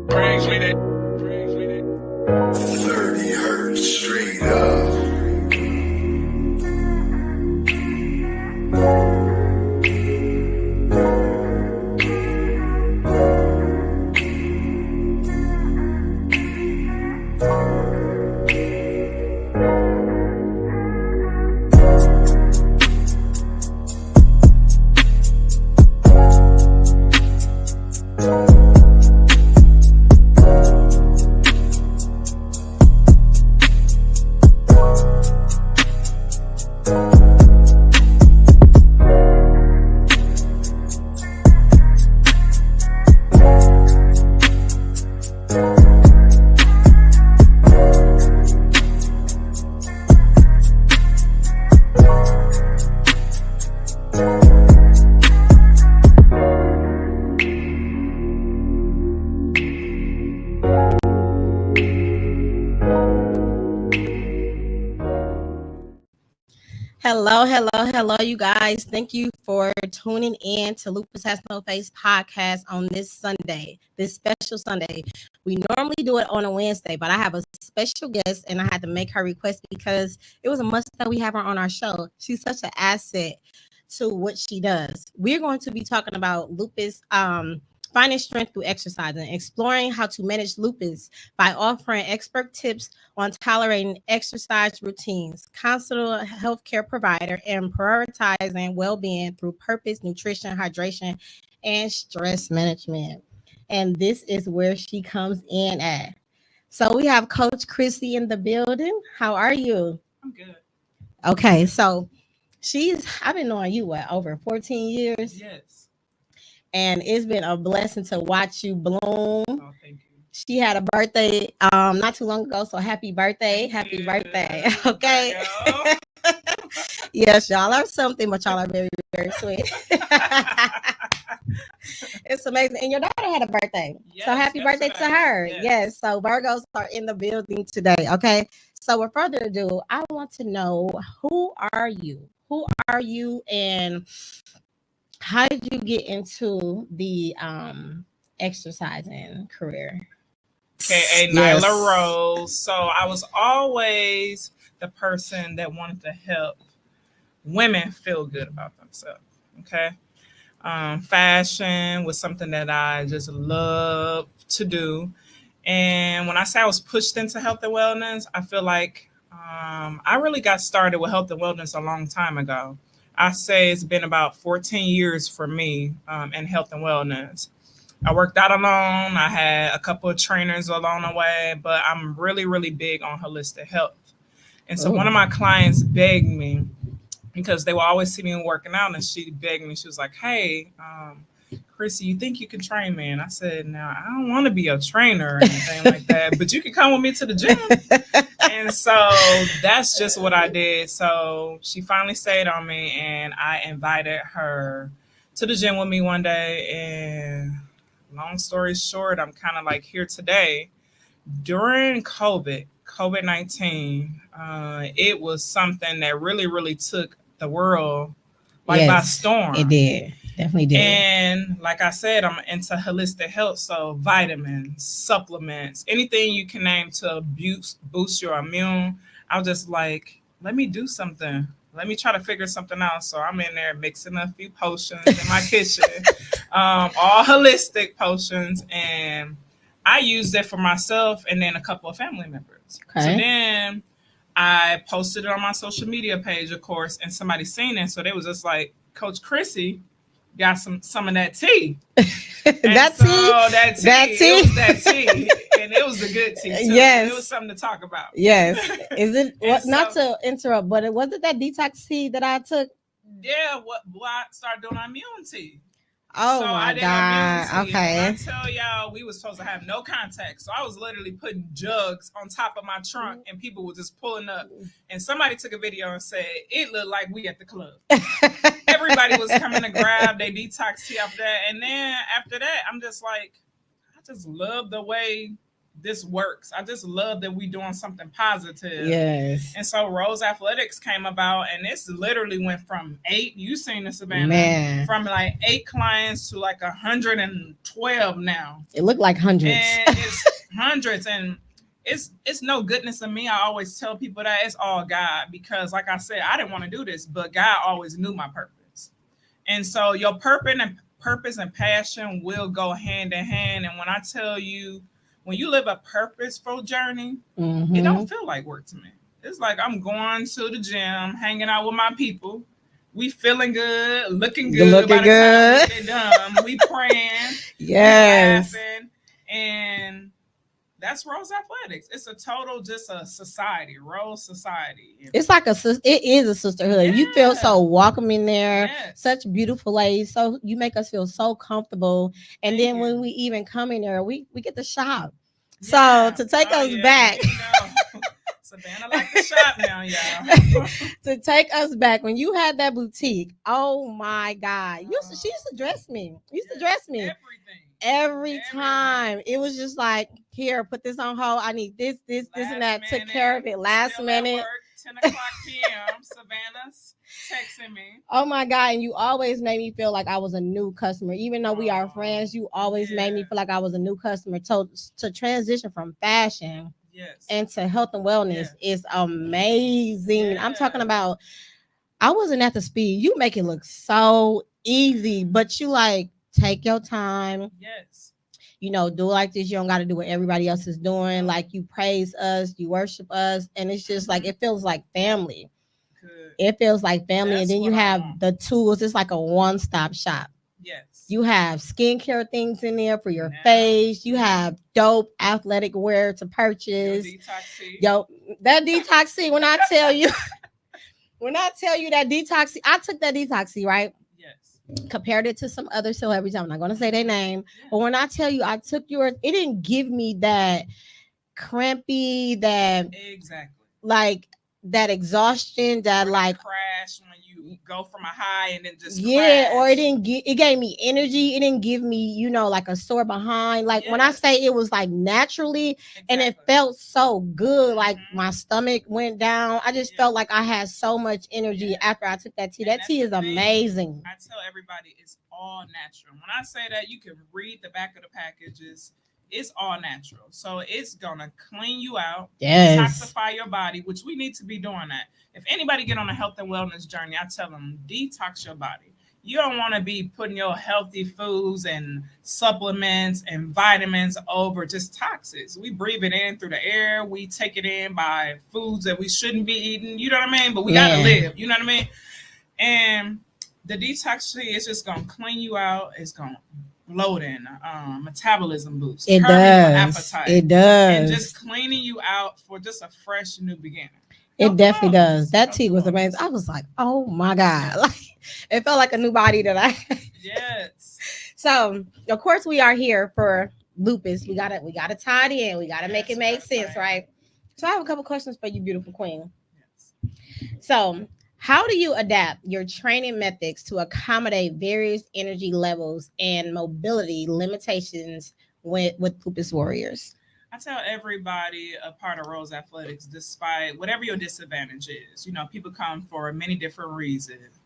Brings me that. 30 hertz straight up. Hello, you guys. Thank you for tuning in to Lupus Has No Face podcast on this Sunday, this special Sunday. We normally do it on a Wednesday, but I have a special guest and I had to make her request because it was a must that we have her on our show. She's such an asset to what she does. We're going to be talking about lupus, finding strength through exercise and exploring how to manage lupus by offering expert tips on tolerating exercise routines, consult a healthcare provider, and prioritizing well-being through purpose, nutrition, hydration, and stress management. And this is where she comes in at. So we have Coach Chrissy in the building. How are you? I'm good. Okay, so I've been knowing you over 14 years. Yes. And it's been a blessing to watch you bloom. Oh, thank you. She had a birthday not too long ago, so happy birthday. Happy birthday. Okay. Yes, y'all are something, but y'all are very, very sweet. It's amazing. And your daughter had a birthday. Yes, so happy birthday to her. Yes. So Virgos are in the building today. Okay. So with further ado, I want to know, who are you? Who are you, and how did you get into the exercising career? AKA Nyla Rose. So I was always the person that wanted to help women feel good about themselves. Okay. Fashion was something that I just loved to do. And when I say I was pushed into health and wellness, I feel like I really got started with health and wellness a long time ago. I say it's been about 14 years for me in health and wellness. I worked out alone. I had a couple of trainers along the way, but I'm really, really big on holistic health. And so one of my clients begged me, because they will always see me working out, and she begged me. She was like, hey, Chrissy, you think you can train me? And I said, no, I don't want to be a trainer or anything like that, but you can come with me to the gym. And so that's just what I did. So she finally stayed on me, and I invited her to the gym with me one day. And long story short, I'm kind of like here today. During COVID-19, it was something that really, really took the world by storm. It did. Definitely did. And like I said, I'm into holistic health. So vitamins, supplements, anything you can name to boost your immune. I was just like, let me do something. Let me try to figure something out. So I'm in there mixing a few potions in my kitchen, all holistic potions. And I used it for myself and then a couple of family members. Okay. So then I posted it on my social media page, of course, and somebody seen it. So they was just like, Coach Chrissy got some of that tea. That tea. It was that tea. And it was a good tea too. Yes. It was something to talk about. Yes. Is it not to interrupt, but was it that detox tea that I took? Yeah, I started doing immune tea. Oh, so my God. Okay. I tell y'all, we was supposed to have no contact. So I was literally putting jugs on top of my trunk and people were just pulling up. And somebody took a video and said, it looked like we at the club. Everybody was coming to grab their detox tea after that. And then after that, I'm just like, I just love the way this works. I just love that we doing something positive. Yes. And so Rose Athletics came about, and it's literally went from 8. You seen the Savannah, Man. from like 8 clients to like 112 now. It looked like hundreds. And it's hundreds, and it's no goodness of me. I always tell people that it's all God, because like I said, I didn't want to do this, but God always knew my purpose. And so your purpose and passion will go hand in hand. And when I tell you, when you live a purposeful journey, it don't feel like work to me. It's like I'm going to the gym, hanging out with my people. We feeling good, looking good. Looking by the good. time we get done, we praying, Yes. we laughing, and that's Rose Athletics. It's a total, just a society, Rose society. It's like it is a sisterhood. Yeah. You feel so welcome in there. Yes. Such beautiful ladies. So you make us feel so comfortable. And Thank then you. when we even come in there, we get to shop. Yeah. So to take us yeah, back. you know. Savannah like to shop now, y'all. To take us back, when you had that boutique, oh my God. She used to dress me. Everything. Every time. It was just like, here, put this on hold. I need this, and that. Took care of it last Still minute. At work, 10 o'clock p.m. Savannah's texting me. Oh my God. And you always made me feel like I was a new customer. Even though we are friends, you always made me feel like I was a new customer. To transition from fashion into health and wellness is amazing. I'm talking about, I wasn't at the speed. You make it look so easy, but you like take your time. Yes. You know, do it like this. You don't got to do what everybody else is doing. Like, you praise us, you worship us, and it's just like, it feels like family. Good. It feels like family. That's and then you have the tools. It's like a one-stop shop. Yes. You have skincare things in there for your face. You have dope athletic wear to purchase. That detox. When I tell you, that detox, I took that detox, right? Compared it to some other celebrities. I'm not going to say their name, but when I tell you I took yours, it didn't give me that crampy, that like that exhaustion, that or like crash when you go from a high and then just crash. Or it gave me energy. It didn't give me, like a sore behind. Like when I say it was like naturally, and it felt so good. Like my stomach went down. I just felt like I had so much energy after I took that tea. That tea is amazing. I tell everybody it's all natural. When I say that, you can read the back of the packages. It's all natural. So it's gonna clean you out, detoxify your body, which we need to be doing that. If anybody get on a health and wellness journey, I tell them detox your body. You don't want to be putting your healthy foods and supplements and vitamins over just toxins. We breathe it in through the air. We take it in by foods that we shouldn't be eating. You know what I mean? But we gotta live. You know what I mean? And the detox tea is just gonna clean you out. It's gonna bloating, metabolism boost, it curbing does. Your appetite. It does. And just cleaning you out for just a fresh new beginning. It definitely does. That tea was amazing. I was like, oh my God. Like, it felt like a new body that I had. Yes. So of course we are here for Lupus. We gotta tie it in. We gotta make it make sense, right? So I have a couple questions for you, beautiful queen. Yes. So how do you adapt your training methods to accommodate various energy levels and mobility limitations with Lupus warriors? I tell everybody a part of Rose Athletics, despite whatever your disadvantage is, people come for many different reasons.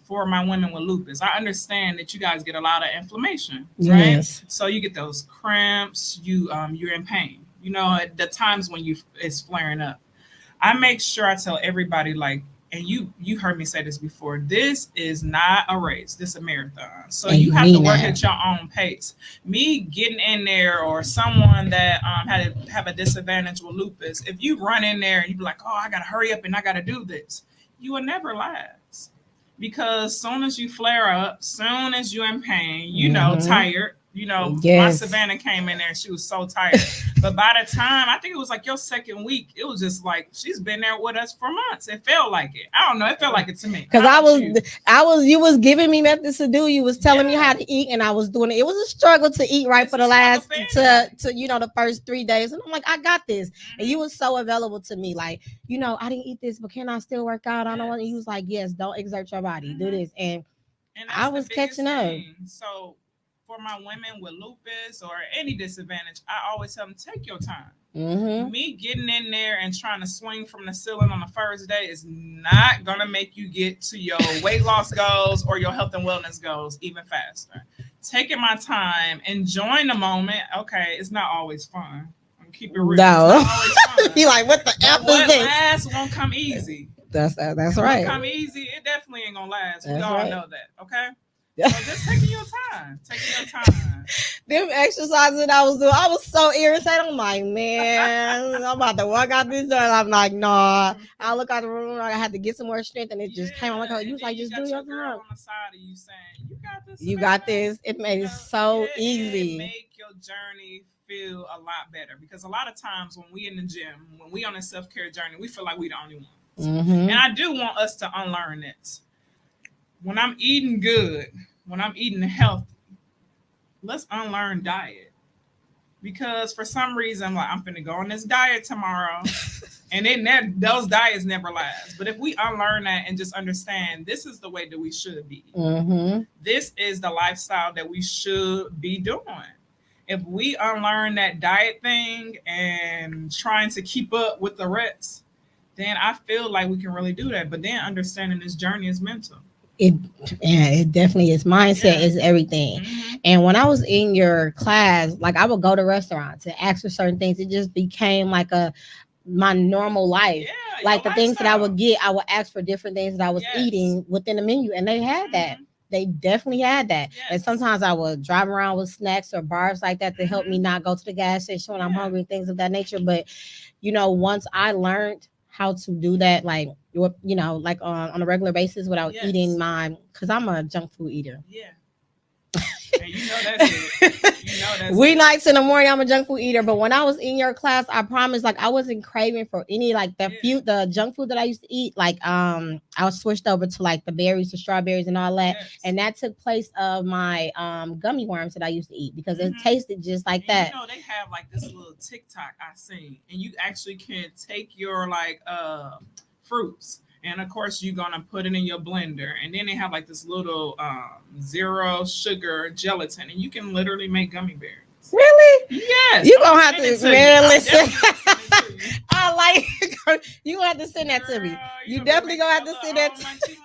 For my women with lupus, I understand that you guys get a lot of inflammation, right? Yes. So you get those cramps, you're in pain, at the times when it's flaring up. I make sure I tell everybody, like, and you heard me say this before, this is not a race, this is a marathon. So you have to work at your own pace. Me getting in there, or someone that have a disadvantage with lupus, if you run in there and you be like, oh, I gotta hurry up and I gotta do this, you will never last. Because soon as you flare up, soon as you're in pain, tired, my Savannah came in there and she was so tired. But by the time, I think it was like your second week, it was just like, she's been there with us for months. It felt like it. I don't know. It felt like it to me. Because you was giving me methods to do. You was telling me how to eat, and I was doing it. It was a struggle to eat right for the last, the first 3 days. And I'm like, I got this. Mm-hmm. And you was so available to me. Like, I didn't eat this, but can I still work out? I don't want. And you was like, yes, don't exert your body. Mm-hmm. Do this. And I was catching up. So for my women with lupus or any disadvantage, I always tell them, take your time. Mm-hmm. Me getting in there and trying to swing from the ceiling on the first day is not going to make you get to your weight loss goals or your health and wellness goals even faster. Taking my time, enjoying the moment. Okay, it's not always fun. I'm keep it real. No. It's not always fun. You like, what the But F what is this? lasts won't come easy. That's What right. come easy, it definitely ain't gonna last. We That's all right. know that. Okay. So just taking your time. Taking your time. Them exercises that I was doing, I was so irritated. I'm like, man, I'm about to walk out this door. And I'm like, nah. I look out the room, I had to get some more strength, and it just came. I'm like, oh, you was like, just do your girl time. on the side of you saying, you got this. You got this. It made it so easy. It make your journey feel a lot better because a lot of times when we in the gym, when we on a self-care journey, we feel like we the only ones. Mm-hmm. And I do want us to unlearn this. When I'm eating good, when I'm eating healthy, let's unlearn diet. Because for some reason, like I'm finna go on this diet tomorrow, and then those diets never last. But if we unlearn that and just understand this is the way that we should be, Mm-hmm. this is the lifestyle that we should be doing. If we unlearn that diet thing and trying to keep up with the rest, then I feel like we can really do that. But then understanding this journey is mental. It definitely is. Mindset is everything. Mm-hmm. And when I was in your class, like I would go to restaurants and ask for certain things. It just became like my normal life. Yeah, like the lifestyle. things that I would get, I would ask for different things that I was eating within the menu, and they had that. They definitely had that. And sometimes I would drive around with snacks or bars like that to help me not go to the gas station when I'm hungry, things of that nature. But once I learned how to do that, like like on a regular basis without eating because I'm a junk food eater. Yeah. And that's it. Weeknights in the morning, I'm a junk food eater. But when I was in your class, I promise, like I wasn't craving for any like the junk food that I used to eat. Like I was switched over to like the berries, the strawberries, and all that, and that took place of my gummy worms that I used to eat because it tasted just like that. They have like this little TikTok I seen, and you actually can take your like fruits. And of course, you're gonna put it in your blender, and then they have like this little zero sugar gelatin, and you can literally make gummy bears. Really? Yes. You're gonna have to, man. Listen, I like you gonna have to send that to me. You definitely gonna have to send that to me.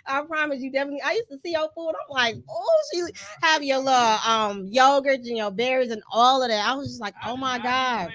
I promise you, definitely. I used to see your food. I'm like, oh, she have your little yogurt and your berries and all of that. I was just like, oh my God.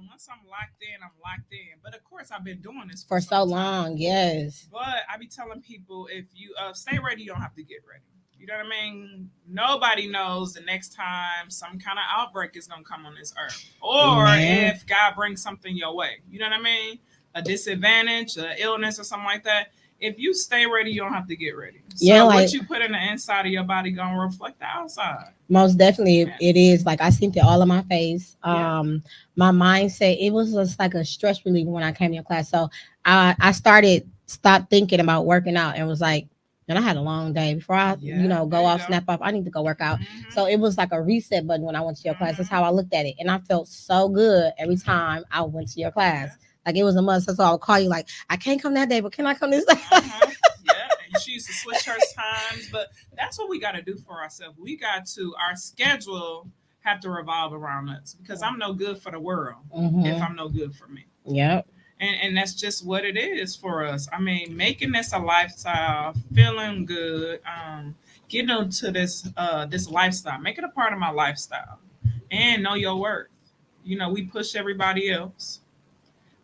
Once I'm locked in, I'm locked in. But of course, I've been doing this for so long. Yes. But I be telling people, if you stay ready, you don't have to get ready. You know what I mean? Nobody knows the next time some kind of outbreak is going to come on this earth. Or if God brings something your way. You know what I mean? A disadvantage, an illness or something like that. If you stay ready, you don't have to get ready. So what you put in the inside of your body going to reflect the outside. Most definitely it is. Like I seen it all on my face. My mindset, it was just like a stress relief when I came to your class. So I stopped thinking about working out and was like, and I had a long day before I, go off, snap off. I need to go work out. So it was like a reset button when I went to your class. That's how I looked at it. And I felt so good every time I went to your class. Like it was a must. So I would call you like, I can't come that day, but can I come this day? And she used to switch her times. But that's what we got to do for ourselves. Our schedule have to revolve around us because I'm no good for the world if I'm no good for me. Yep. And that's just what it is for us. I mean, making this a lifestyle, feeling good, getting into this lifestyle, make it a part of my lifestyle, and know your worth. We push everybody else.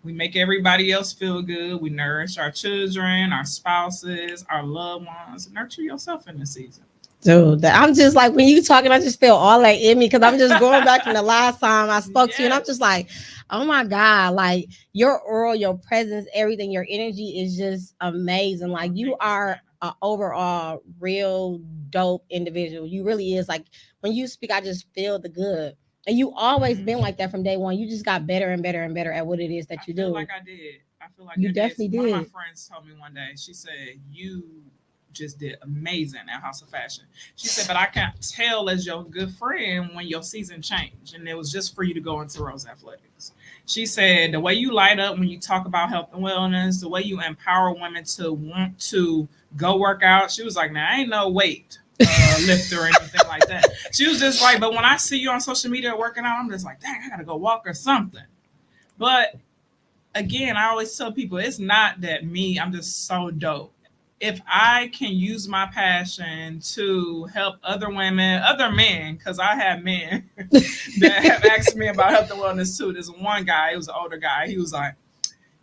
We make everybody else feel good. We nourish our children, our spouses, our loved ones. Nurture yourself in this season. Dude, I'm just like, when you talking, I just feel all that in me because I'm just going back from the last time I spoke to you, and I'm just like, oh my God, like your aura, your presence, everything, your energy is just amazing. Like you are an overall real dope individual. You really is. Like when you speak, I just feel the good. And you always been like that from day one. You just got better and better and better at what it is that you do. I feel like you definitely did. One of my friends told me one day, she said, you just did amazing at House of Fashion. She said, but I can't tell as your good friend when your season changed. And it was just for you to go into Rose Athletics. She said, the way you light up when you talk about health and wellness, the way you empower women to want to go work out. She was like, now, ain't no weight lifter or anything like that. She was just like, but when I see you on social media working out, I'm just like, dang, I gotta go walk or something. But again, I always tell people it's not that me. I'm just so dope. If I can use my passion to help other women, other men, because I have men that have asked me about health and wellness too. There's one guy, he was an older guy. He was like,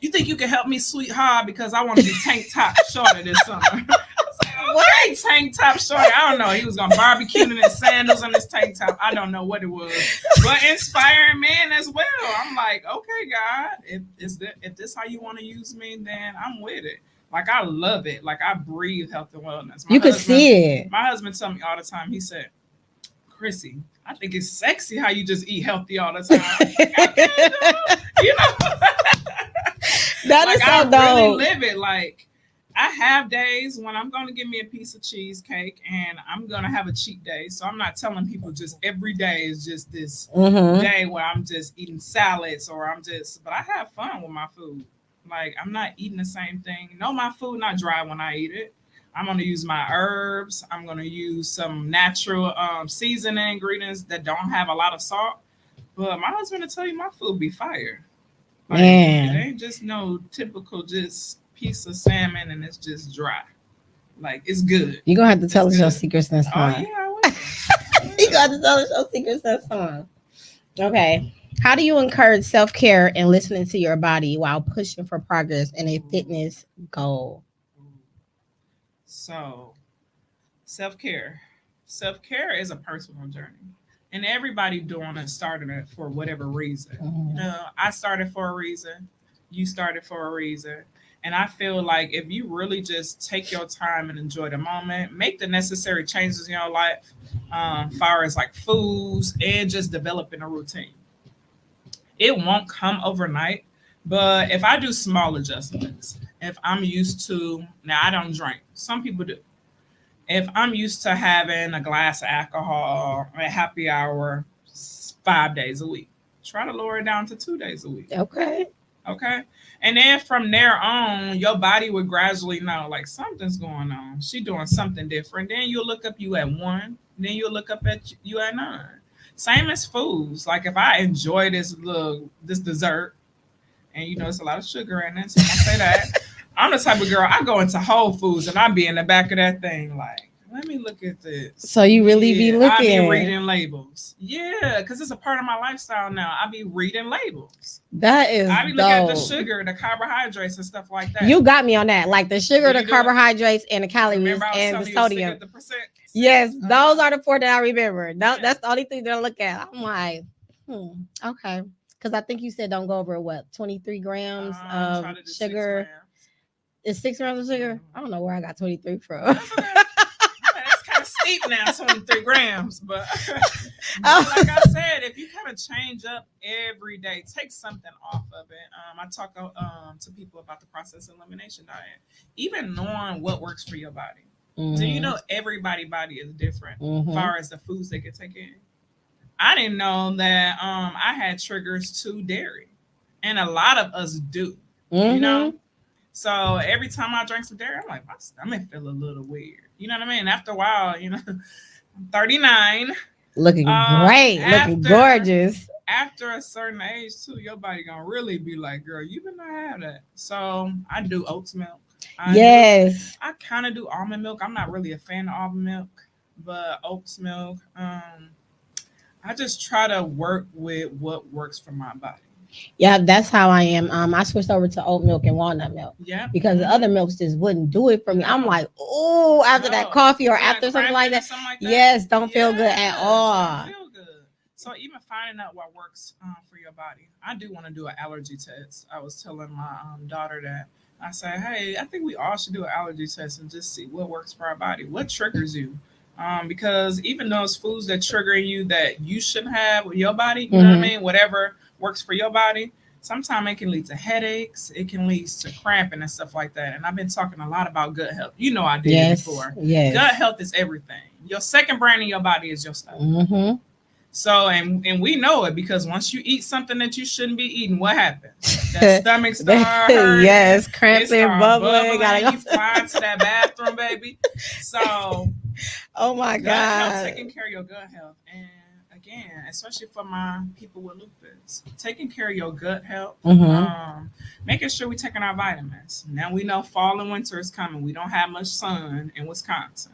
"You think you can help me, sweetheart? Because I want to be tank top shorter this summer." I was like, okay, tank top shorter. I don't know. He was gonna barbecue in his sandals and his tank top. I don't know what it was, but inspiring men as well. I'm like, okay, God, if this how you want to use me, then I'm with it. Like I love it. Like I breathe health and wellness. You could see it. My husband told me all the time. He said, "Chrissy, I think it's sexy how you just eat healthy all the time." You know, that like is so I dope. really live it. Like I have days when I'm going to give me a piece of cheesecake and I'm going to have a cheat day. So I'm not telling people just every day is just this day where I'm just eating salads or but I have fun with my food. Like I'm not eating the same thing. No, my food not dry when I eat it. I'm going to use my herbs. I'm going to use some natural seasoning ingredients that don't have a lot of salt. But my husband will tell you my food be fire. Like, Man. It ain't just no typical just piece of salmon and it's just dry. Like it's good. You're going to have to tell It's us your good. secrets next Oh time. yeah, I will. You got to tell us your secrets next time. Okay. How do you encourage self-care and listening to your body while pushing for progress in a fitness goal? So, self-care. Self-care is a personal journey. And everybody doing it started it for whatever reason. You know, I started for a reason. You started for a reason. And I feel like if you really just take your time and enjoy the moment, make the necessary changes in your life, far as like foods and just developing a routine. It won't come overnight, but if I do small adjustments, if I'm used to, now I don't drink, some people do. If I'm used to having a glass of alcohol at happy hour 5 days a week, try to lower it down to 2 days a week. Okay. Okay. And then from there on, your body would gradually know like something's going on. She doing something different. Then you'll look up you at 1. Then you'll look up at you at 9. Same as foods. Like if I enjoy this dessert, and you know it's a lot of sugar in it, so I say that. I'm the type of girl, I go into Whole Foods and I be in the back of that thing like, let me look at this. So you really be looking. I be reading labels. Yeah, because it's a part of my lifestyle now. I be reading labels. That is I be looking at the sugar, the carbohydrates and stuff like that. You got me on that. Like the sugar, the carbohydrates, and the calories, and the sodium. Yes, those are the 4 that I remember. That's the only thing that I look at. I'm like, okay. Because I think you said don't go over what, 23 grams of sugar. It's 6 grams of sugar. I don't know where I got 23 from. It's kind of steep now, 23 grams. But like I said, if you kind of change up every day, take something off of it. I talk to people about the process elimination diet. Even knowing what works for your body. Do you know everybody's body is different as far as the foods they can take in? I didn't know that I had triggers to dairy. And a lot of us do. You know? So every time I drink some dairy, I'm like, my stomach feel a little weird. You know what I mean? After a while, you know, I'm 39. Looking great. Looking gorgeous. After a certain age, too, your body going to really be like, girl, you better not have that. So I do oats milk. I kind of do almond milk. I'm not really a fan of almond milk, but oats milk. I just try to work with what works for my body. Yeah, that's how I am. I switched over to oat milk and walnut milk. Yeah. Because the other milks just wouldn't do it for me. I'm like, oh, after that coffee or after something like that. Yes, don't feel good at all. Don't feel good. So even finding out what works for your body. I do want to do an allergy test. I was telling my daughter that. I said, hey, I think we all should do an allergy test and just see what works for our body. What triggers you? Because even those foods that trigger you that you shouldn't have with your body, you know what I mean? Whatever works for your body, sometimes it can lead to headaches. It can lead to cramping and stuff like that. And I've been talking a lot about gut health. You know I did before. Yes. Gut health is everything. Your second brain in your body is your stomach. So, and we know it because once you eat something that you shouldn't be eating, what happens? That stomach start hurting. Yes, cramping, bubbling. You fly to that bathroom, baby. So Oh my Gut health, God. taking care of your gut health. And again, especially for my people with lupus, taking care of your gut health, Mm-hmm. making sure we're taking our vitamins. Now we know fall and winter is coming. We don't have much sun in Wisconsin.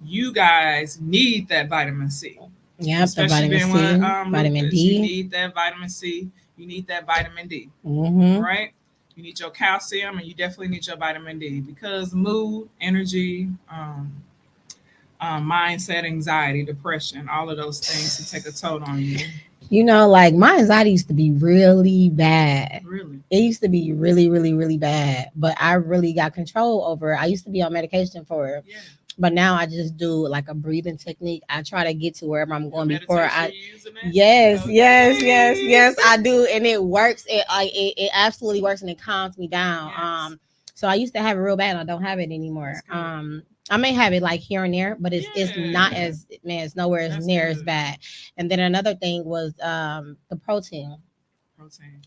You guys need that vitamin C, Yep, the especially vitamin being with C, vitamin lupus. You D. need that vitamin C. You need that vitamin D, Mm-hmm. right? You need your calcium, and you definitely need your vitamin D because mood, energy, mindset, anxiety, depression, all of those things can take a toll on you. You know, like my anxiety used to be really bad. Really? It used to be really, really, really bad. But I really got control over it. I used to be on medication for it. Yeah. But now I just do like a breathing technique. I try to get to wherever I'm going before Meditation, I. you using it? Yes, yes, yes, Okay. yes, I do, and it works. It absolutely works, and it calms me down. Yes. So I used to have it real bad. I don't have it anymore. That's good. I may have it like here and there, but it's not Yeah. as man, it's nowhere as That's near as good. bad. And then another thing was the protein, Protein.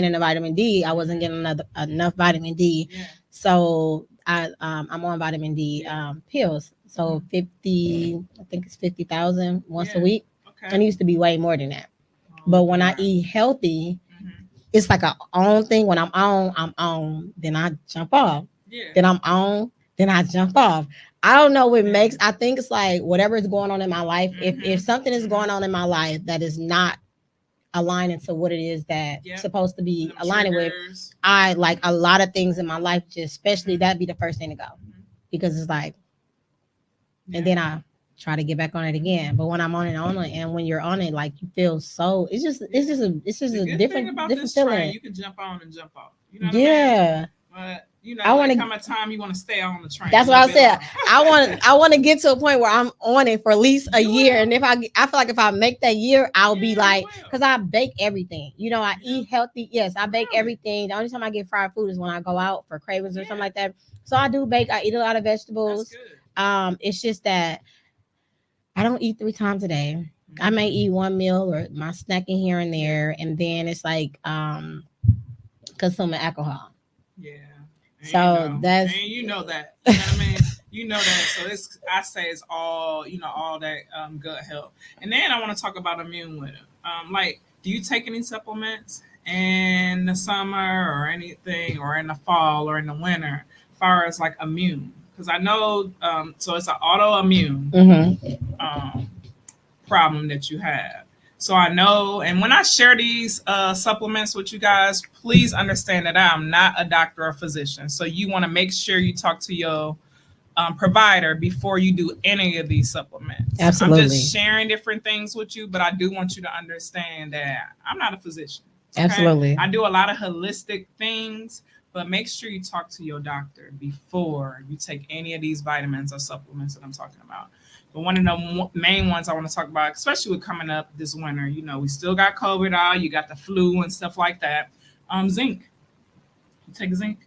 and the vitamin D. I wasn't getting enough vitamin D, Yeah. so I'm on vitamin D Yeah. pills. So 50, I think it's 50,000 once a Yeah. week, and it Okay. used to be way more than that. Oh, But look when I at that. eat healthy, Mhm. it's like a on thing. When I'm on, then I jump off. Yeah. Then I'm on, then I jump off. I don't know what Yeah. makes. I think it's like whatever is going on in my life. If Mhm. something is going Mhm. on in my life that is not aligning to what it is that Yep. supposed to be Them aligning with, triggers. I like a lot of things in my life. Just especially Mhm. that be the first thing to go Mhm. because it's like, and Yeah. then I try to get back on it again. But when I'm on it, and when you're on it, like you feel so. It's just The a good thing different about different this train, feeling. you can jump on and jump off. You know what I mean? Yeah. But I want like to. come a time you want to stay on the train a That's what little I bit said. longer. I want to get to a point where I'm on it for at least a You year, will. and I feel like if I make that year, I'll be Yeah, you like, will. because I bake everything. You know, I You do? eat healthy. Yes, I bake Really? everything. The only time I get fried food is when I go out for cravings or something Yeah. like that. So I do bake. I eat a lot of That's vegetables. good. It's just that I don't eat 3 times a day. I may Mhm. eat one meal or my snacking here and Yeah. there, and then it's like consuming alcohol. Yeah. So that's And you know that. You know what I mean? You know that. So it's I say it's all, all that gut health. And then I want to talk about immune with it. Like, do you take any supplements in the summer or anything or in the fall or in the winter as far as like immune? Because I know so it's an autoimmune Mhm. um problem that you have. So I know, and when I share these supplements with you guys, please understand that I'm not a doctor or physician. So you want to make sure you talk to your provider before you do any of these supplements. I'm Absolutely. just sharing different things with you, but I do want you to understand that I'm not a physician. Okay, Absolutely. I do a lot of holistic things, but make sure you talk to your doctor before you take any of these vitamins or supplements that I'm talking about. But one of the main ones I want to talk about, especially with coming up this winter, we still got COVID out, you got the flu and stuff like that. Zinc. You take zinc?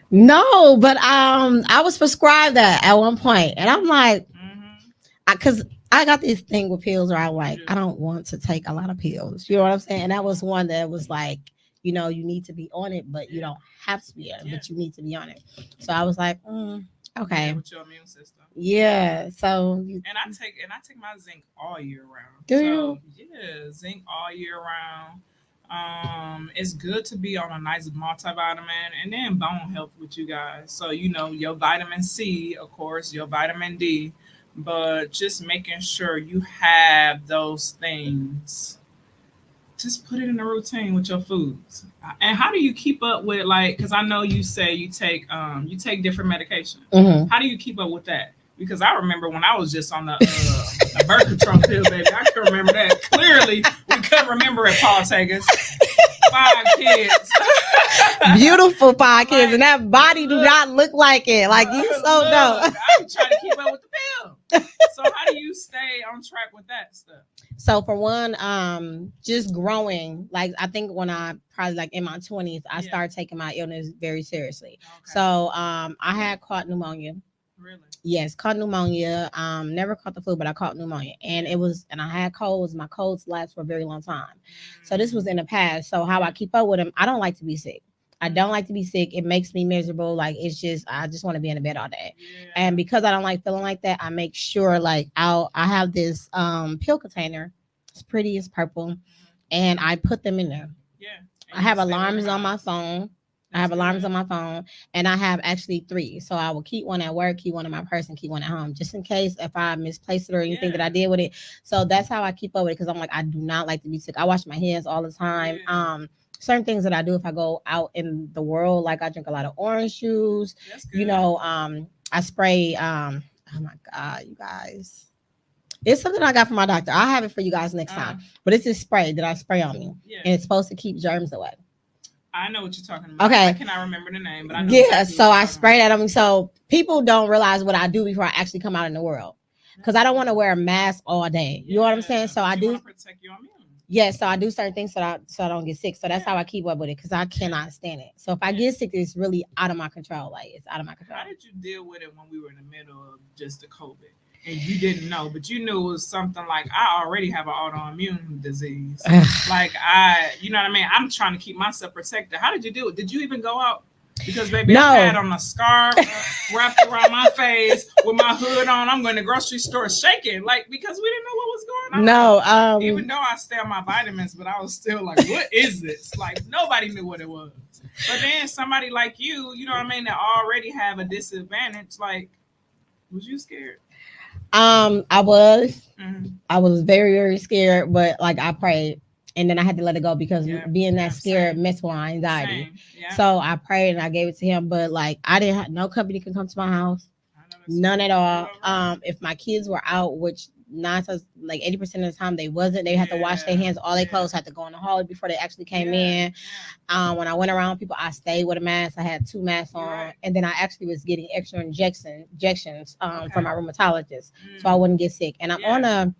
No, but I was prescribed that at one point, and I'm like, Mm-hmm. because I got this thing with pills where I like Yeah. I don't want to take a lot of pills. You know what I'm saying? And that was one that was like, you need to be on it, but you don't have to be on it, Yeah. but you need to be on it. So I was like, Yeah, okay, with your immune system. yeah. So And I take my zinc all year round. do So you? yeah, zinc all year round. It's good to be on a nice multivitamin and then bone health with you guys. So your vitamin C, of course, your vitamin D, but just making sure you have those things. Just put it in a routine with your foods. And how do you keep up with, like? Because I know you say you take different medication. Mm-hmm. How do you keep up with that? Because I remember when I was just on the birth control pill, baby. I can remember that clearly. We couldn't remember it, Paul Tagus. 5 kids. Beautiful podcast, and that body do Look, not look like it. Like you so look, dope. I'm trying to keep up with the pill. So how do you stay on track with that stuff? So for one, just growing. Like I think when I probably like in my 20s, I Yeah. started taking my illness very seriously. Okay. So I had caught pneumonia. Really? Yes, caught pneumonia. Never caught the flu, but I caught pneumonia, and I had colds. My colds last for a very long time. So this was in the past. So how I keep up with them, I don't like to be sick. I don't like to be sick. It makes me miserable. Like it's just I just want to be in the bed all day. Yeah. And because I don't like feeling like that, I make sure like I have this pill container. It's pretty, it's purple, and I put them in there. Yeah. I have alarms on my phone. I have alarms on my phone, and I have actually 3. So I will keep one at work, keep one in my purse, and keep one at home, just in case if I misplaced it or anything that I did with it. So that's how I keep up with it, because I'm like, I do not like to be sick. I wash my hands all the time. Certain things that I do if I go out in the world, like I drink a lot of orange juice. You know, I spray. Oh my God, you guys. It's something I got from my doctor. I'll have it for you guys next time. But it's this spray that I spray on me. Yeah. And it's supposed to keep germs away. I know what you're talking about. Okay. I cannot remember the name, but I know. Yeah, exactly so I spray that on me. So people don't realize what I do before I actually come out in the world. Because I don't want to wear a mask all day. You know what I'm saying? So I do protect your immune. Yeah, so I do certain things so I don't get sick. So that's how I keep up with it, because I cannot stand it. So if I get sick, it's really out of my control. Like it's out of my control. How did you deal with it when we were in the middle of just the COVID? And you didn't know, but you knew it was something like, I already have an autoimmune disease. Like you know what I mean? I'm trying to keep myself protected. How did you do it? Did you even go out? Because baby, no. I had on a scarf wrapped around my face with my hood on. I'm going to the grocery store shaking, like, because we didn't know what was going on. No, even though I stay on my vitamins, but I was still like, what is this? Like nobody knew what it was. But then somebody like you know what I mean, that already have a disadvantage. Like, was you scared? I was very, very scared, but like I prayed, and then I had to let it go because being that scared messed with my anxiety. So I prayed and I gave it to him, but like I didn't have no company can come to my house, none at all. If my kids were out, which like 80% of the time they wasn't, they had to wash their hands. All their clothes had to go in the hallway before they actually came in. When I went around people, I stayed with a mask. I had 2 masks on, and then I actually was getting extra injections from my rheumatologist, so I wouldn't get sick. And I'm on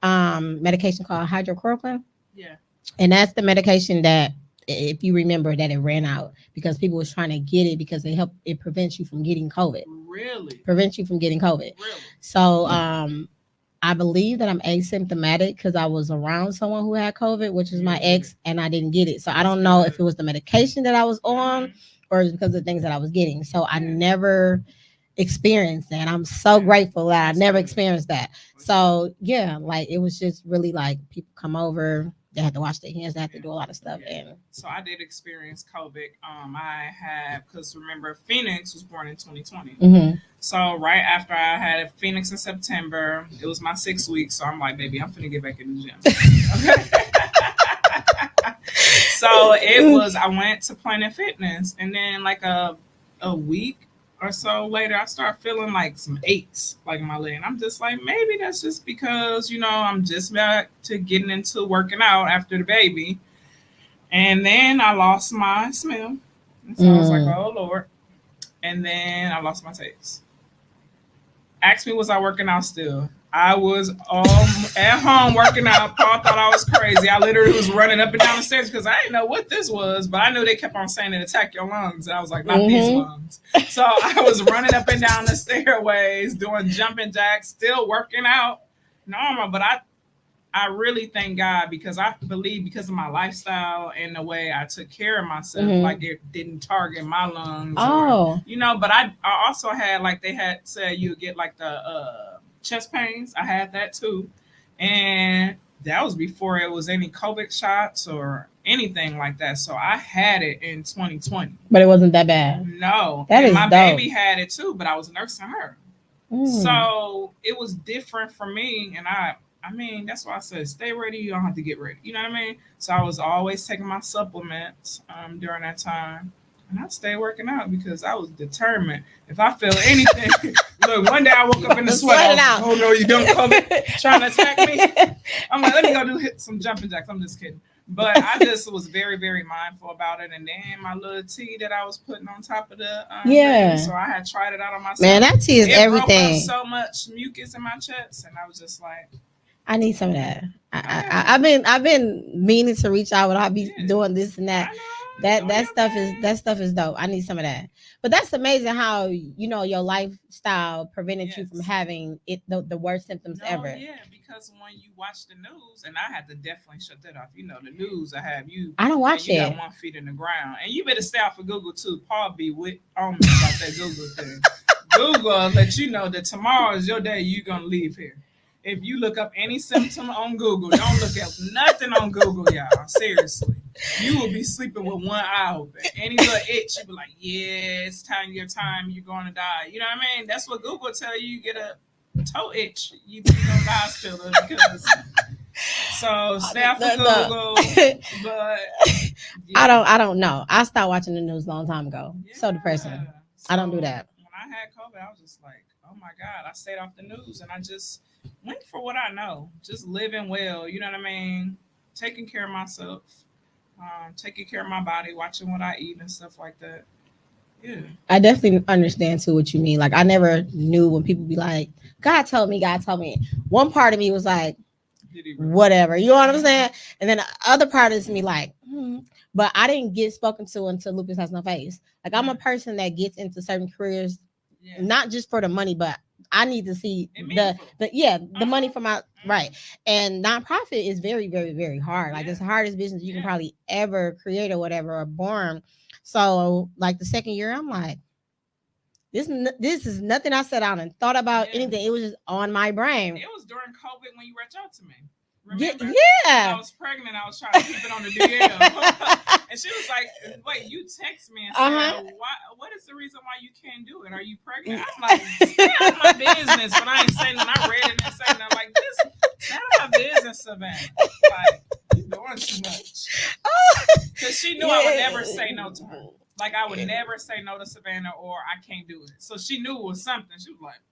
a medication called hydrochloroquine. Yeah, and that's the medication that, if you remember, that it ran out because people was trying to get it because it prevents you from getting COVID. Really? Prevents you from getting COVID. Really? So I believe that I'm asymptomatic because I was around someone who had COVID, which is my ex, and I didn't get it. So I don't know if it was the medication that I was on or it's because of the things that I was getting. So I never experienced that. I'm so grateful that I never experienced that. So yeah, like it was just really like people come over, they had to wash their hands, they had to do a lot of stuff. And so I did experience COVID. I had, because remember, Phoenix was born in 2020. So right after I had Phoenix in September, it was my 6 weeks. So I'm like, baby, I'm finna get back in the gym. Okay. So it was, I went to Planet Fitness, and then like a week or so later, I start feeling like some aches, like in my leg. And I'm just like, maybe that's just because, you know, I'm just back to getting into working out after the baby. And then I lost my smell. And so I was like, oh, Lord. And then I lost my taste. Ask me, was I working out still? I was at home working out. Paul thought I was crazy. I literally was running up and down the stairs because I didn't know what this was, but I knew they kept on saying it attack your lungs. And I was like, not these lungs. So I was running up and down the stairways, doing jumping jacks, still working out normal. But I really thank God, because I believe because of my lifestyle and the way I took care of myself, like it didn't target my lungs. Or, you know, but I also had, like they had said, you get like the chest pains. I had that too. And that was before it was any COVID shots or anything like that. So I had it in 2020. But it wasn't that bad. No. And my baby had it too, but I was nursing her. So it was different for me. And I mean, that's why I said, stay ready. You don't have to get ready. You know what I mean? So I was always taking my supplements during that time. And I stayed working out because I was determined. If I feel anything, look, one day I woke up in the sweat. Oh no, you don't come trying to attack me. I'm like, let me go do some jumping jacks. I'm just kidding. But I just was very, very mindful about it. And then my little tea that I was putting on top of the thing, so I had tried it out on myself. Man, that tea is everything. Broke up so much mucus in my chest, and I was just like, I need some of that. I've been meaning to reach out, but I'll be doing this and that. That stuff is dope. I need some of that. But that's amazing how your lifestyle prevented you from having the worst symptoms ever. Yeah, because when you watch the news, and I had to definitely shut that off. The news, I have you. I don't watch you it. got 1 feet in the ground, and you better stay off of Google too. Paul be on me about that Google thing. Google let you know that tomorrow is your day. You're gonna leave here. If you look up any symptom on Google, don't look up nothing on Google, y'all. Seriously. You will be sleeping with one eye open. Any little itch, you be like, yeah, it's your time, you're going to die. You know what I mean? That's what Google tell you. You get a toe itch, you go to the hospital because. So stay off of Google, but yeah. I don't know. I stopped watching the news a long time ago. Yeah. So depressing. So I don't do that. When I had COVID, I was just like, oh my God, I stayed off the news and I just went for what I know, just living well. You know what I mean? Taking care of myself. Taking care of my body, watching what I eat and stuff like that. Yeah. I definitely understand too what you mean. Like I never knew when people be like, God told me. One part of me was like, whatever. You know what I'm saying? And then the other part is me like, but I didn't get spoken to until Lupus Has No Face. Like I'm a person that gets into certain careers, not just for the money, but I need to see the money for my right. And nonprofit is very, very, very hard. Like it's the hardest business you can probably ever create or whatever or born. So like the second year, I'm like, this is nothing I sat down and thought about anything. It was just on my brain. It was during COVID when you reached out to me. Remember? Yeah. When I was pregnant. I was trying to keep it on the DL. And she was like, wait, you text me and said, what is the reason why you can't do it? Are you pregnant? I'm like, stay out of my business. But I ain't saying that. I read it and saying that. Like, stay out of my business, Savannah. Like, you're doing too much. Because she knew I would never say no to her. Like, I would never say no to Savannah or I can't do it. So she knew it was something. She was like,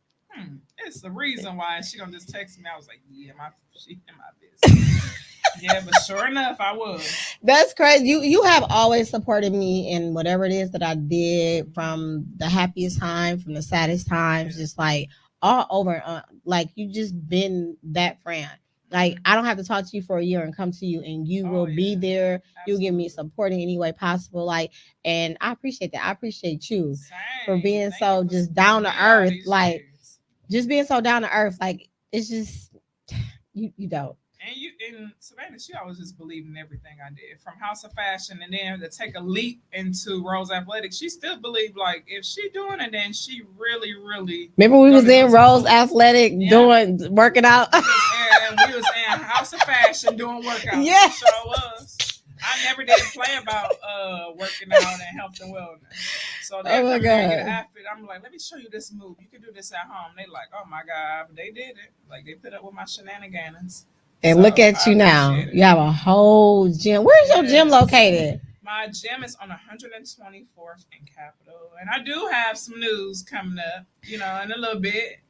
it's the reason why. She gonna just text me. I was like, yeah, she in my business. Yeah, but sure enough, I was. That's crazy. You have always supported me in whatever it is that I did, from the happiest time, from the saddest times, just like all over. Like you just been that friend. Like I don't have to talk to you for a year and come to you, and you will be there. Absolutely. You'll give me support in any way possible. Like, and I appreciate that. I appreciate you for being so just down to earth. Like, just being so down to earth. Like, it's just you don't. And Savannah, she always just believed in everything I did, from House of Fashion, and then to take a leap into Rose Athletics. She still believed, like, if she doing it, then she really, really. Remember we was in Rose Athletic working out. We was in House of Fashion doing workouts. Yeah, sure was. I never did play about working out and health and wellness. So they come get an outfit. I'm like, let me show you this move. You can do this at home. They like, oh my God, but they did it. Like they put up with my shenanigans. And look at you now. You have a whole gym. Where's your gym located? My gym is on 124th and Capitol. And I do have some news coming up, in a little bit.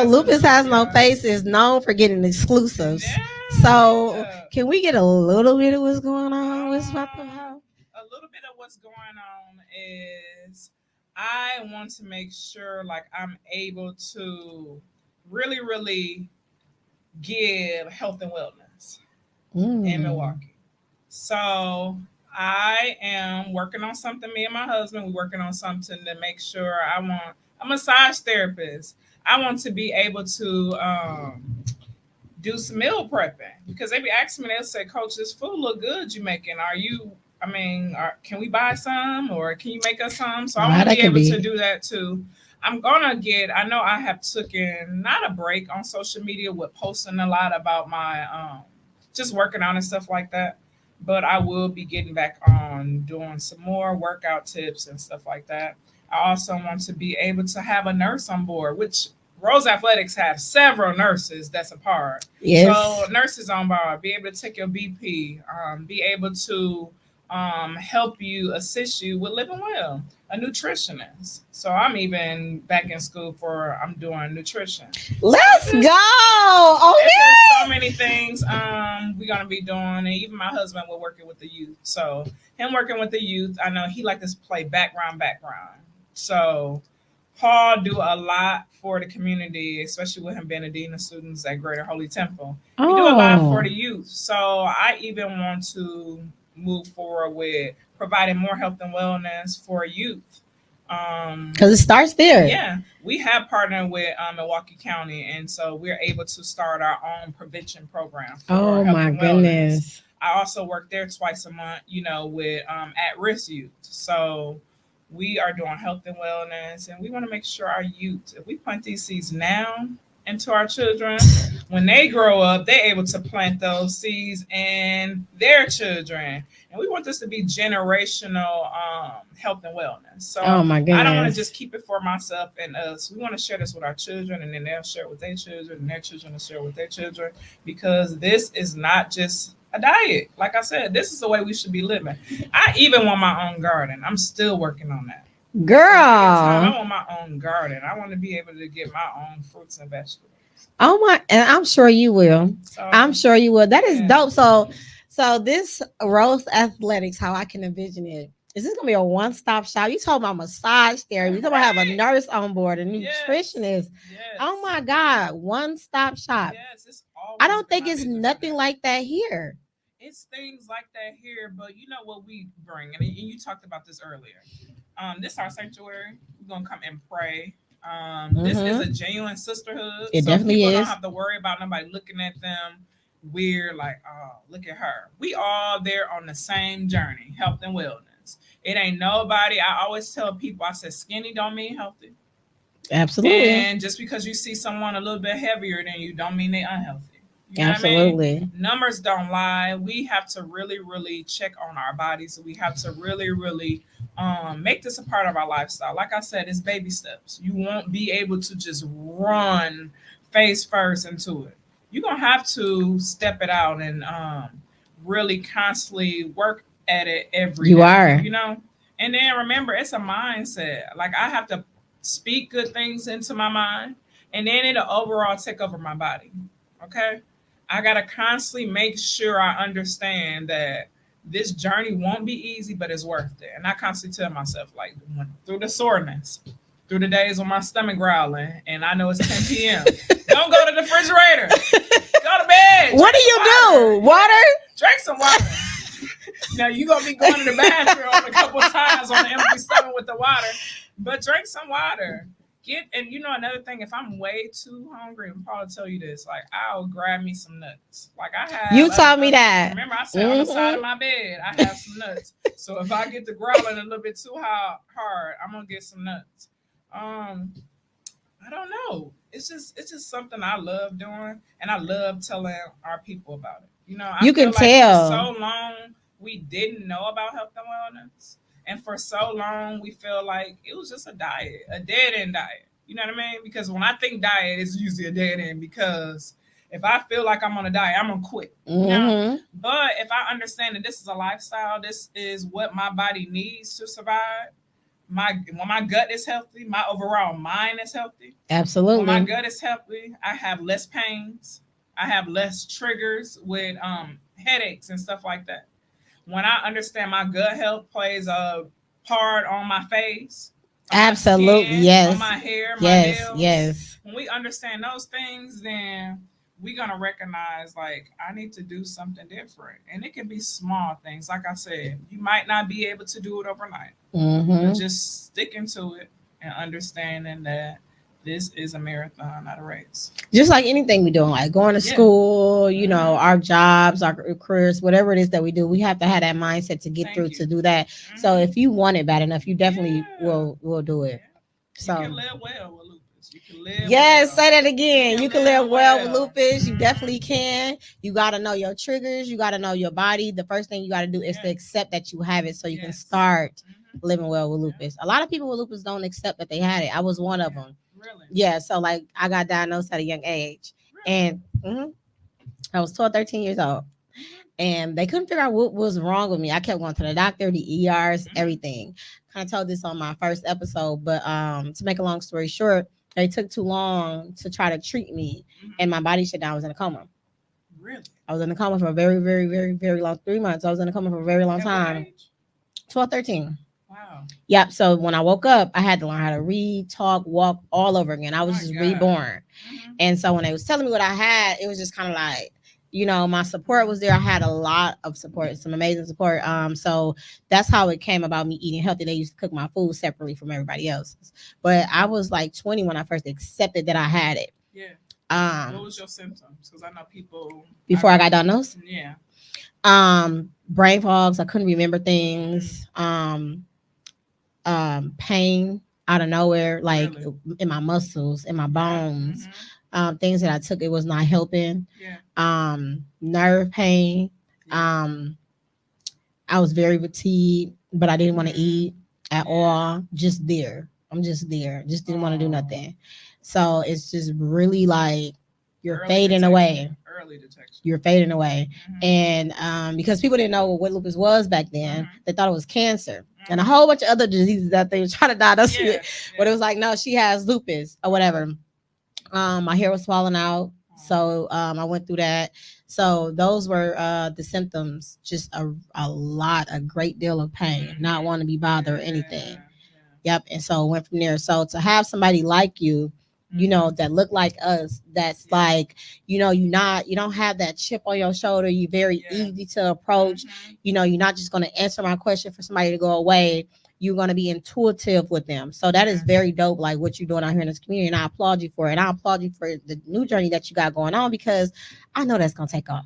Lupus Has No Face is known for getting exclusives. Yeah. So can we get a little bit of what's going on? A little bit of what's going on is I want to make sure like I'm able to really, really give health and wellness in Milwaukee. So I am working on something. Me and my husband, we're working on something to make sure I'm a massage therapist. I want to be able to do some meal prepping because they be asking me, they'll say, Coach, this food look good you making. Can we buy some or can you make us some? So I want to be able to do that too. I know I have taken not a break on social media with posting a lot about my just working on and stuff like that. But I will be getting back on doing some more workout tips and stuff like that. I also want to be able to have a nurse on board, which Rose Athletics have several nurses that's a part. Yes. So nurses on board, be able to take your BP, be able to help you, assist you with living well, a nutritionist. So I'm even back in school I'm doing nutrition. Let's go. Oh, yeah. So many things we're going to be doing. And even my husband will working with the youth. So him working with the youth, I know he like to play background. So Paul do a lot for the community, especially with him being a dean of students at Greater Holy Temple. He do a lot for the youth. So I even want to move forward with providing more health and wellness for youth. Because it starts there. Yeah, we have partnered with Milwaukee County, and so we're able to start our own prevention program for Oh health my and wellness. goodness. I also work there twice a month, with at-risk youth. So we are doing health and wellness, and we want to make sure our youth, if we plant these seeds now into our children, when they grow up, they're able to plant those seeds in their children. And we want this to be generational health and wellness. So Oh my goodness. I don't want to just keep it for myself and us. We want to share this with our children, and then they'll share it with their children, and their children will share it with their children, because this is not just a diet. Like I said, this is the way we should be living. I even want my own garden. I'm still working on that. Girl. I want my own garden. I want to be able to get my own fruits and vegetables. Oh my, and I'm sure you will. So, I'm sure you will. That is yeah. dope. So this Rose Athletics, how I can envision it, is this gonna be a one-stop shop? You told about massage therapy. You told about have a nurse on board, a nutritionist. Yes. Oh my God, one-stop shop. Yes, it's always I don't think gonna it's be nothing that. like that here. It's things like that here, but you know what we bring, and you talked about this earlier. This is our sanctuary. We're gonna come and pray. This is a genuine sisterhood. It so definitely people is. don't have to worry about nobody looking at them weird, like, oh, look at her. We all there on the same journey, health and wellness. It ain't nobody. I always tell people, I said, skinny don't mean healthy. Absolutely. And just because you see someone a little bit heavier than you, don't mean they're unhealthy. You know Absolutely. what I mean? Numbers don't lie. We have to really, really check on our bodies. We have to really, really make this a part of our lifestyle. Like I said, it's baby steps. You won't be able to just run face first into it. You're going to have to step it out and really constantly work at it every You day, are. And then remember, it's a mindset. Like, I have to speak good things into my mind, and then it'll overall take over my body. Okay? I got to constantly make sure I understand that this journey won't be easy, but it's worth it. And I constantly tell myself, like, through the soreness, through the days when my stomach growling, and I know it's 10 p.m. Don't go to the refrigerator. Go to bed. What do you do? Water? Drink some water. Now, you're going to be going to the bathroom a couple times on the empty stomach with the water, but drink some water. And another thing, if I'm way too hungry, and Paul will tell you this, like, I'll grab me some nuts. Like, I have. You told me that. Remember, I said on the side of my bed, I have some nuts. So if I get to growling a little bit too hard, I'm gonna get some nuts. I don't know. It's just something I love doing, and I love telling our people about it. I You can feel like tell. for so long we didn't know about health and wellness. And for so long, we feel like it was just a diet, a dead-end diet. You know what I mean? Because when I think diet, it's usually a dead-end, because if I feel like I'm on a diet, I'm going to quit. Mm-hmm. But if I understand that this is a lifestyle, this is what my body needs to survive. When my gut is healthy, my overall mind is healthy. Absolutely. When my gut is healthy, I have less pains. I have less triggers with headaches and stuff like that. When I understand my gut health plays a part on my face, on absolutely, my skin, yes, on my hair, my nails. Yes. When we understand those things, then we're gonna recognize, like, I need to do something different, and it can be small things. Like I said, you might not be able to do it overnight. Mm-hmm. But just sticking to it and understanding that this is a marathon, not a race. Just like anything we do, like going to school, our jobs, our careers, whatever it is that we do, we have to have that mindset to get through to do that. Mm-hmm. So if you want it bad enough, you definitely will do it. Yeah. So you can live well with lupus. You can live well. Say that again. You can live well with lupus. Mm-hmm. You definitely can. You got to know your triggers. You got to know your body. The first thing you got to do is to accept that you have it, so you can start living well with lupus. A lot of people with lupus don't accept that they had it. I was one of them. Really? Yeah, so like I got diagnosed at a young age. Really? And I was 12, 13 years old. And they couldn't figure out what was wrong with me. I kept going to the doctor, the ERs, everything. Kind of told this on my first episode, but to make a long story short, they took too long to try to treat me, and my body shut down. I was in a coma. Really? I was in a coma for a very, very, very, very long 3 months. I was in a coma for a very long time. 12, 13. Wow. Yep. So when I woke up, I had to learn how to read, talk, walk all over again. I was just reborn. And so when they was telling me what I had, it was just kind of like, my support was there. I had a lot of support, some amazing support. So that's how it came about me eating healthy. They used to cook my food separately from everybody else's. But I was like 20 when I first accepted that I had it. Yeah. What was your symptoms? Because I know people Before I got diagnosed. Yeah. Brain fogs. I couldn't remember things. Pain out of nowhere, like Really? in my muscles, in my bones. Mm-hmm. Things that I took, it was not helping. Yeah. Nerve pain. Yeah. I was very fatigued, but I didn't want to eat at Yeah. all. Just there. I'm just there. Just didn't want to do Aw. nothing. So it's just really like you're Early fading detection. away. Early detection. You're fading away. Mm-hmm. And because people didn't know what lupus was back then, they thought it was cancer and a Mhm. whole bunch of other diseases that they were trying to diagnose Yeah. with. But it was like, no, she has lupus or whatever. My hair was falling out. So I went through that. So those were the symptoms, just a great deal of pain, not wanting to be bothered or anything. Yep. And so went from there. So to have somebody like you, that look like us, that's like, you don't have that chip on your shoulder. You're very easy to approach. You're not just going to answer my question for somebody to go away. You're going to be intuitive with them. So that is very dope, like what you're doing out here in this community. And I applaud you for it. And I applaud you for the new journey that you got going on, because I know that's going to take off.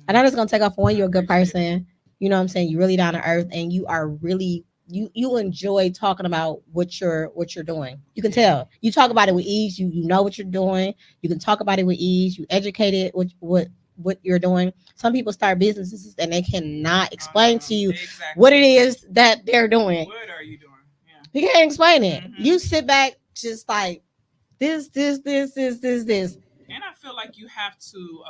I know that's going to take off when you're a good person. You know what I'm saying? You're really down to earth, and you are really, you enjoy talking about what you're doing. You can tell. You talk about it with ease. You know what you're doing. You can talk about it with ease. You educate it what you're doing. Some people start businesses and they cannot explain to you what it is that they're doing. What are you doing? Yeah. You can't explain it. Mhm. You sit back just like this. And I feel like you have to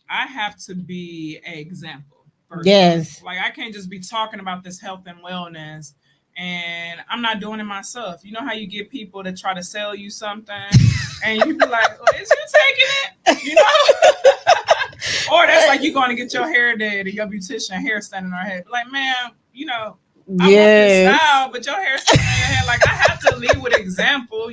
I have to be an example. First. Yes. Like I can't just be talking about this health and wellness and I'm not doing it myself. You know how you get people to try to sell you something and you be like, oh, is you taking it? You know? Or that's like you going to get your hair did and your beautician hair standing on her head. Like, man, I want this style, but your hair standing on your head. Like I have to lead with example,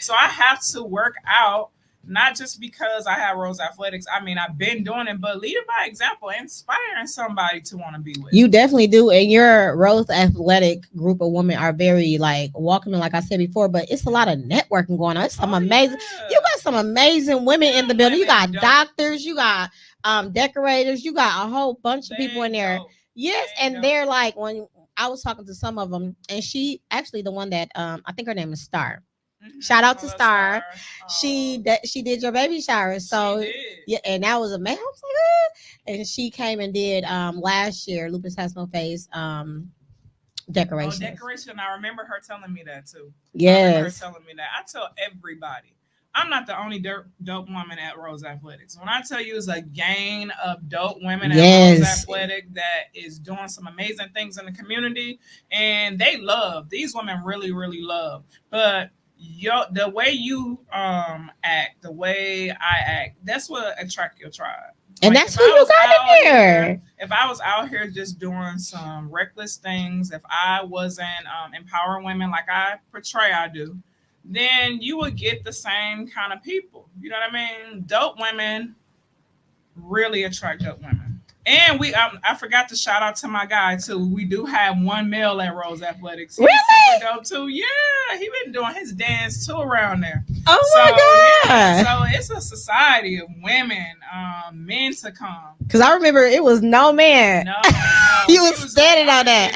So I have to work out. Not just because I have Rose Athletics. I mean, I've been doing it, but leading by example, inspiring somebody to want to be with. You definitely do. And your Rose Athletic group of women are very like welcoming, like I said before, but it's a lot of networking going on. It's some amazing, you got some amazing women in the building. You got doctors, you got decorators, you got a whole bunch of people in there. Yes, and they're like, when I was talking to some of them, and she actually the one that I think her name is Star. Shout out to Star. She did your baby shower. So yeah, and that was amazing. I was like, and she came and did last year, Lupus Has No Face decorations. Decoration. I remember her telling me that too. Yes. Her telling me that. I tell everybody, I'm not the only dope woman at Rose Athletics. When I tell you it's a gang of dope women at Rose Athletic that is doing some amazing things in the community, and they love, these women really, really love. But the way you act, the way I act, that's what attract your tribe. And that's who you got in there. If I was out here just doing some reckless things, if I wasn't empowering women like I portray I do, then you would get the same kind of people. You know what I mean? Dope women really attract dope women. And I forgot to shout out to my guy too. We do have one male at Rose Athletics. He's super dope too. Yeah, he been doing his dance too around there. Oh my god! Yeah, so it's a society of women, men to come. Because I remember it was no man. No, he was standing on that.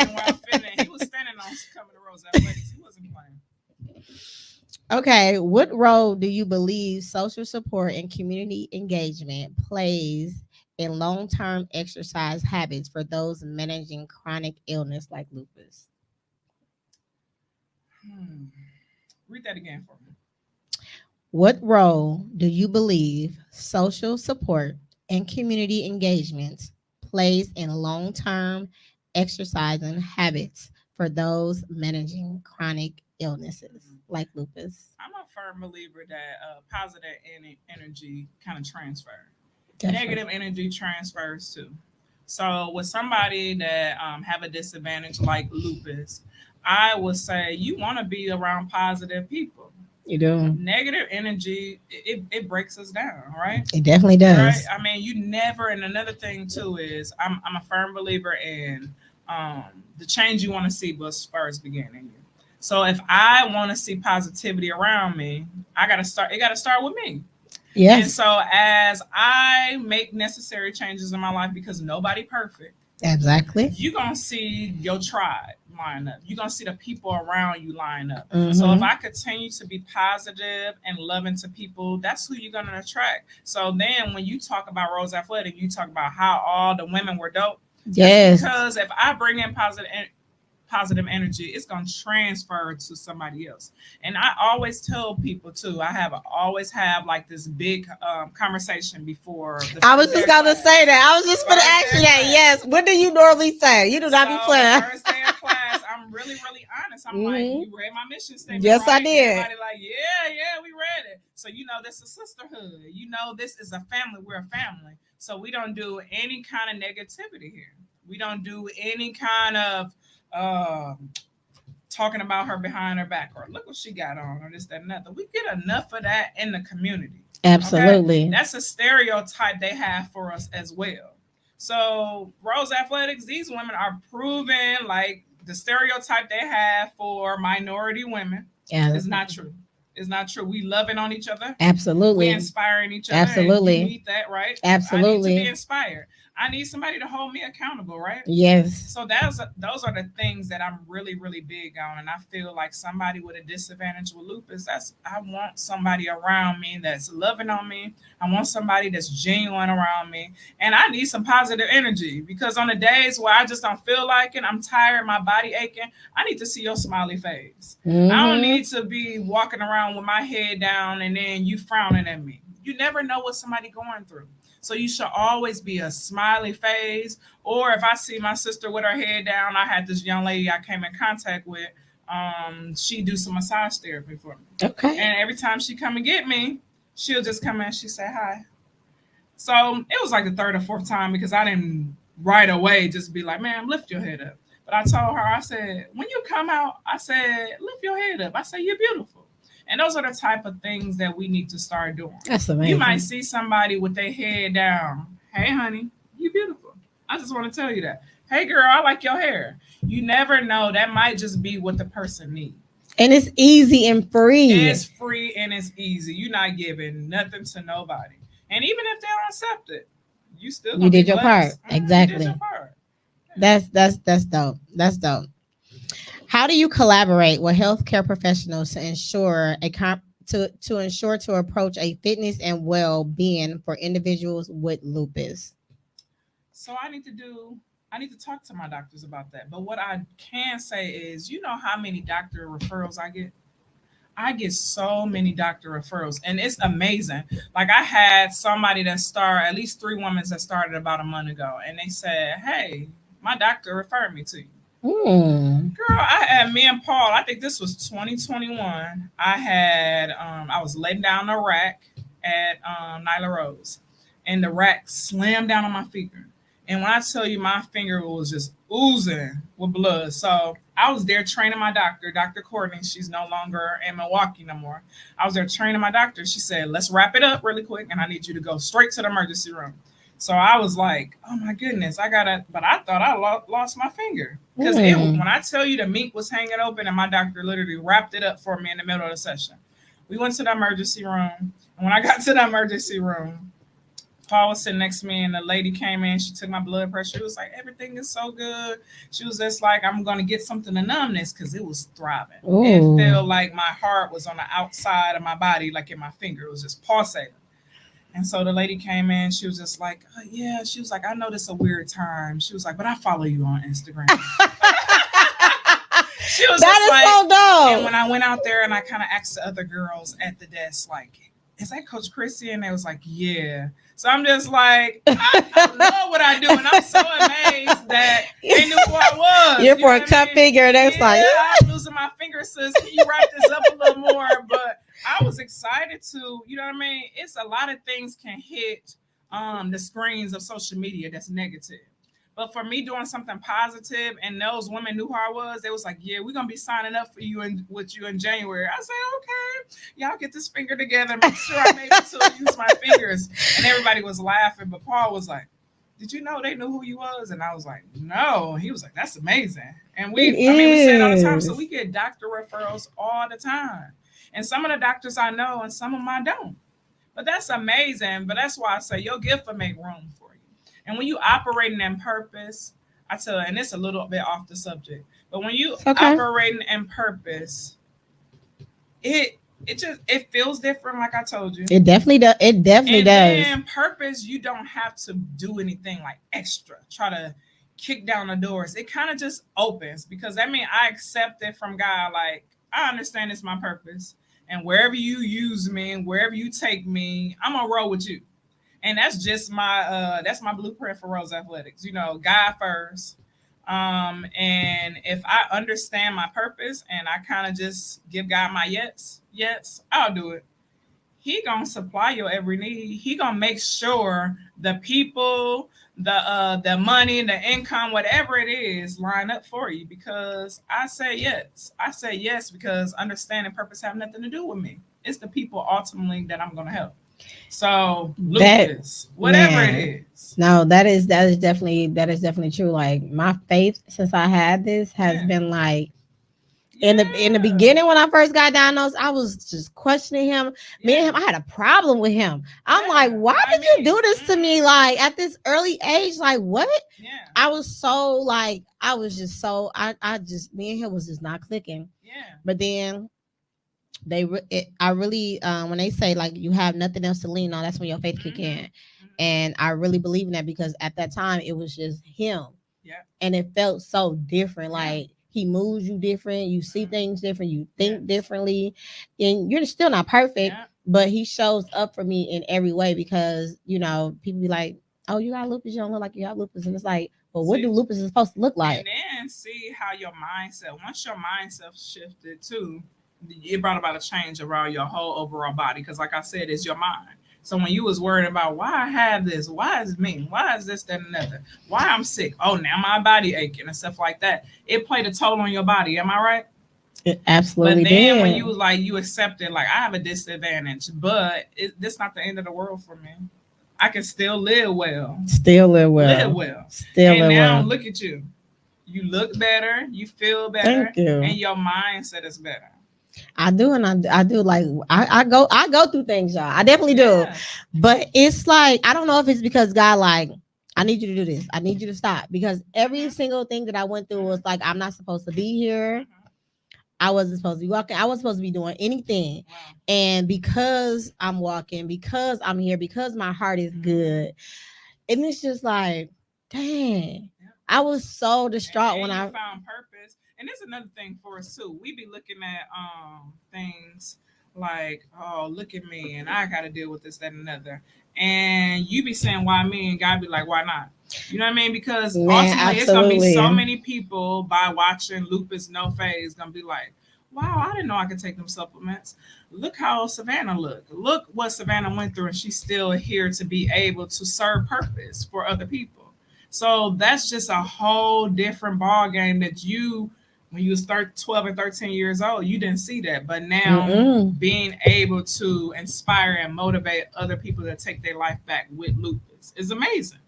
He was standing on coming to Rose Athletics. He wasn't playing. Okay, what role do you believe social support and community engagement plays in long-term exercise habits for those managing chronic illness like lupus? Read that again for me. What role do you believe social support and community engagement plays in long-term exercising habits for those managing chronic illnesses like lupus? I'm a firm believer that positive energy kind of transfers. Definitely. Negative energy transfers too. So with somebody that have a disadvantage like lupus, I would say you want to be around positive people. You do. Negative energy, it breaks us down, right? It definitely Right. does. I mean, you never. And another thing too is I'm a firm believer in um, the change you want to see must first begin in you. So if I want to see positivity around me, I gotta start. It gotta start with me. And Yes, so as I make necessary changes in my life, because nobody perfect, exactly. you're gonna see your tribe line up. You're gonna see the people around you line up. So if Mm-hmm. I continue to be positive and loving to people, that's who you're gonna attract. So then when you talk about Rose Athletic, you talk about how all the women were dope. That's Yes, because if I bring in positive energy, it's going to transfer to somebody else. And I always tell people too, always have like this big conversation before I was first day just of gonna class. say that. I was just gonna First ask day you of that. class. Yes. What do you normally say? You do not be So the playing. first day of class, I'm really, really honest. I'm like, Hmm. you read my mission statement, Yes, I right? did. Everybody like, yeah, yeah, we read it. So you know, this is sisterhood. You know, this is a family. We're a family. So we don't do any kind of negativity here. We don't do any kind of um, talking about her behind her back or look what she got on or this, that, and other. We get enough of that in the community. Okay. Absolutely. That's a stereotype they have for us as well. So, Rose Athletics, these women are proven like the stereotype they have for minority women Yeah. is not true. It's not true. We loving on each other. We Absolutely. inspiring each other. And you Absolutely. need that, right? I need to be Absolutely. inspired. I need somebody to hold me accountable, right? Yes. So those are the things that I'm really, really big on. And I feel like somebody with a disadvantage with lupus, that's I want somebody around me that's loving on me. I want somebody that's genuine around me. And I need some positive energy because on the days where I just don't feel like it, I'm tired, my body aching, I need to see your smiley face. I don't Mm-hmm. need to be walking around with my head down and then you frowning at me. You never know what somebody going through. So you should always be a smiley face. Or if I see my sister with her head down, I had this young lady I came in contact with. She do some massage therapy for me, Okay. and every time she come and get me, she'll just come in and she say hi. So it was like the third or fourth time because I didn't right away just be like, "Man, lift your head up." But I told her, I said, "When you come out, I said, lift your head up. I said, you're beautiful." And those are the type of things that we need to start doing. That's You might amazing. see somebody with their head down. Hey, honey, you beautiful. I just want to tell you that. Hey, girl, I like your hair. You never know. That might just be what the person needs. And it's easy and free. It's free and it's easy. You're not giving nothing to nobody. And even if they don't accept it, you still You gonna be did your part. blessed. You did Exactly. your part. That's dope. That's dope. How do you collaborate with healthcare professionals to ensure to ensure to approach a fitness and well-being for individuals with lupus? So I need to talk to my doctors about that. But what I can say is, you know how many doctor referrals I get? I get so many doctor referrals and it's amazing. Like I had somebody that started, at least three women that started about a month ago, and they said, "Hey, my doctor referred me to you." Mm. Girl, I had me and Paul, I think this was 2021. I was laying down a rack at Nyla Rose, and the rack slammed down on my finger. And when I tell you my finger was just oozing with blood. So I was there training my doctor, Dr. Courtney. She's no longer in Milwaukee no more. I was there training my doctor. She said, "Let's wrap it up really quick, and I need you to go straight to the emergency room." So I was like, "Oh my goodness, I gotta," but I thought I lost my finger. Because Mm. when I tell you the meat was hanging open and my doctor literally wrapped it up for me in the middle of the session. We went to the emergency room. And when I got to the emergency room, Paul was sitting next to me and the lady came in. She took my blood pressure. It was like, "Everything is so good." She was just like, "I'm going to get something to numb this," because it was throbbing. It Ooh. felt like my heart was on the outside of my body, like in my finger. It was just pulsating. And so the lady came in. She was just like, "Yeah." She was like, "I know this is a weird time." She was like, "But I follow you on Instagram." She was That just is like, so dope. and when I went out there and I kind of asked the other girls at the desk, like, "Is that Coach Chrissy?" And they was like, "Yeah." So I'm just like, I know what I do, and I'm so amazed that they knew who I was. You're You for know a what I cut mean? figure. That's Yeah, like, I'm losing my finger, sis. Can you wrap this up a little more? But I was excited to, you know what I mean? It's a lot of things can hit the screens of social media that's negative. But for me doing something positive, and those women knew who I was, they was like, "Yeah, we're gonna be signing up for you and with you in January." I said, "Okay, y'all get this finger together. Make sure I'm able to use my fingers." And everybody was laughing, but Paul was like, "Did you know they knew who you was?" And I was like, "No." He was like, "That's amazing." And we say it all the time. So we get doctor referrals all the time, and some of the doctors I know, and some of them I don't. But that's amazing. But that's why I say your gift will make room for you. And when you operating in purpose, I tell you, and it's a little bit off the subject, but when you operating in purpose, it feels different, like I told you. It definitely does. It definitely does. And purpose, you don't have to do anything like extra. Try to kick down the doors. It kind of just opens, because that means I accept it from God. Like, I understand it's my purpose. And wherever you use me and wherever you take me, I'm gonna roll with you. And that's just that's my blueprint for Rose Athletics. You know, God first. And if I understand my purpose and I kind of just give God my yes, I'll do it. He gonna supply your every need. He gonna make sure the people, the money, the income, whatever it is, line up for you. Because I say yes. I say yes because understanding purpose have nothing to do with me. It's the people ultimately that I'm gonna help. So Lupus, whatever it is. No, that is definitely true. Like, my faith since I had this has been like, in the beginning when I first got diagnosed, I was just questioning him. Me and him, I had a problem with him. I'm like, why did you do this to me? Like, at this early age, like, what? Yeah. I was so like, I was just so I just, me and him was just not clicking. Yeah. But then I really when they say like you have nothing else to lean on, that's when your faith kick in. And I really believe in that, because at that time it was just him. Yeah. And it felt so different. Like, he moves you different, you see things different, you think differently, and you're still not perfect, but he shows up for me in every way. Because, you know, people be like, "Oh, you got lupus, you don't look like you got lupus." And it's like, well, what do lupus is supposed to look like? And then see how your mindset, once your mindset shifted too, it brought about a change around your whole overall body. Because like I said, it's your mind. So when you was worried about why I have this, why is me, why is this, that, and another, why I'm sick, oh, now my body aching and stuff like that, it played a toll on your body. Am I right? It absolutely But then did. when you was like, you accepted, like, I have a disadvantage, but this not the end of the world for me. I can still live well. Still live well. Live well. Still and live now well. Look at you. You look better. You feel better. Thank you. And your mindset is better. I do, and I do. Like, I go through things, y'all. I definitely do. But it's like, I don't know if it's because God, like, I need you to do this, I need you to stop. Because every single thing that I went through was like, I'm not supposed to be here. I wasn't supposed to be walking. I wasn't supposed to be doing anything. Wow. And because I'm walking, because I'm here, because my heart is good, and it's just like, dang, I was so distraught when I found purpose. And there's another thing for us too. We be looking at things like, oh, look at me, and I got to deal with this, that, and another. And you be saying, why me? And God be like, why not? You know what I mean? Because ultimately, it's gonna be so many people by watching Lupus No Phase gonna be like, wow, I didn't know I could take them supplements. Look how Savannah looked. Look what Savannah went through, and she's still here to be able to serve purpose for other people. So that's just a whole different ball game that you, when you was 12 and 13 years old, you didn't see that. But now being able to inspire and motivate other people to take their life back with lupus is amazing.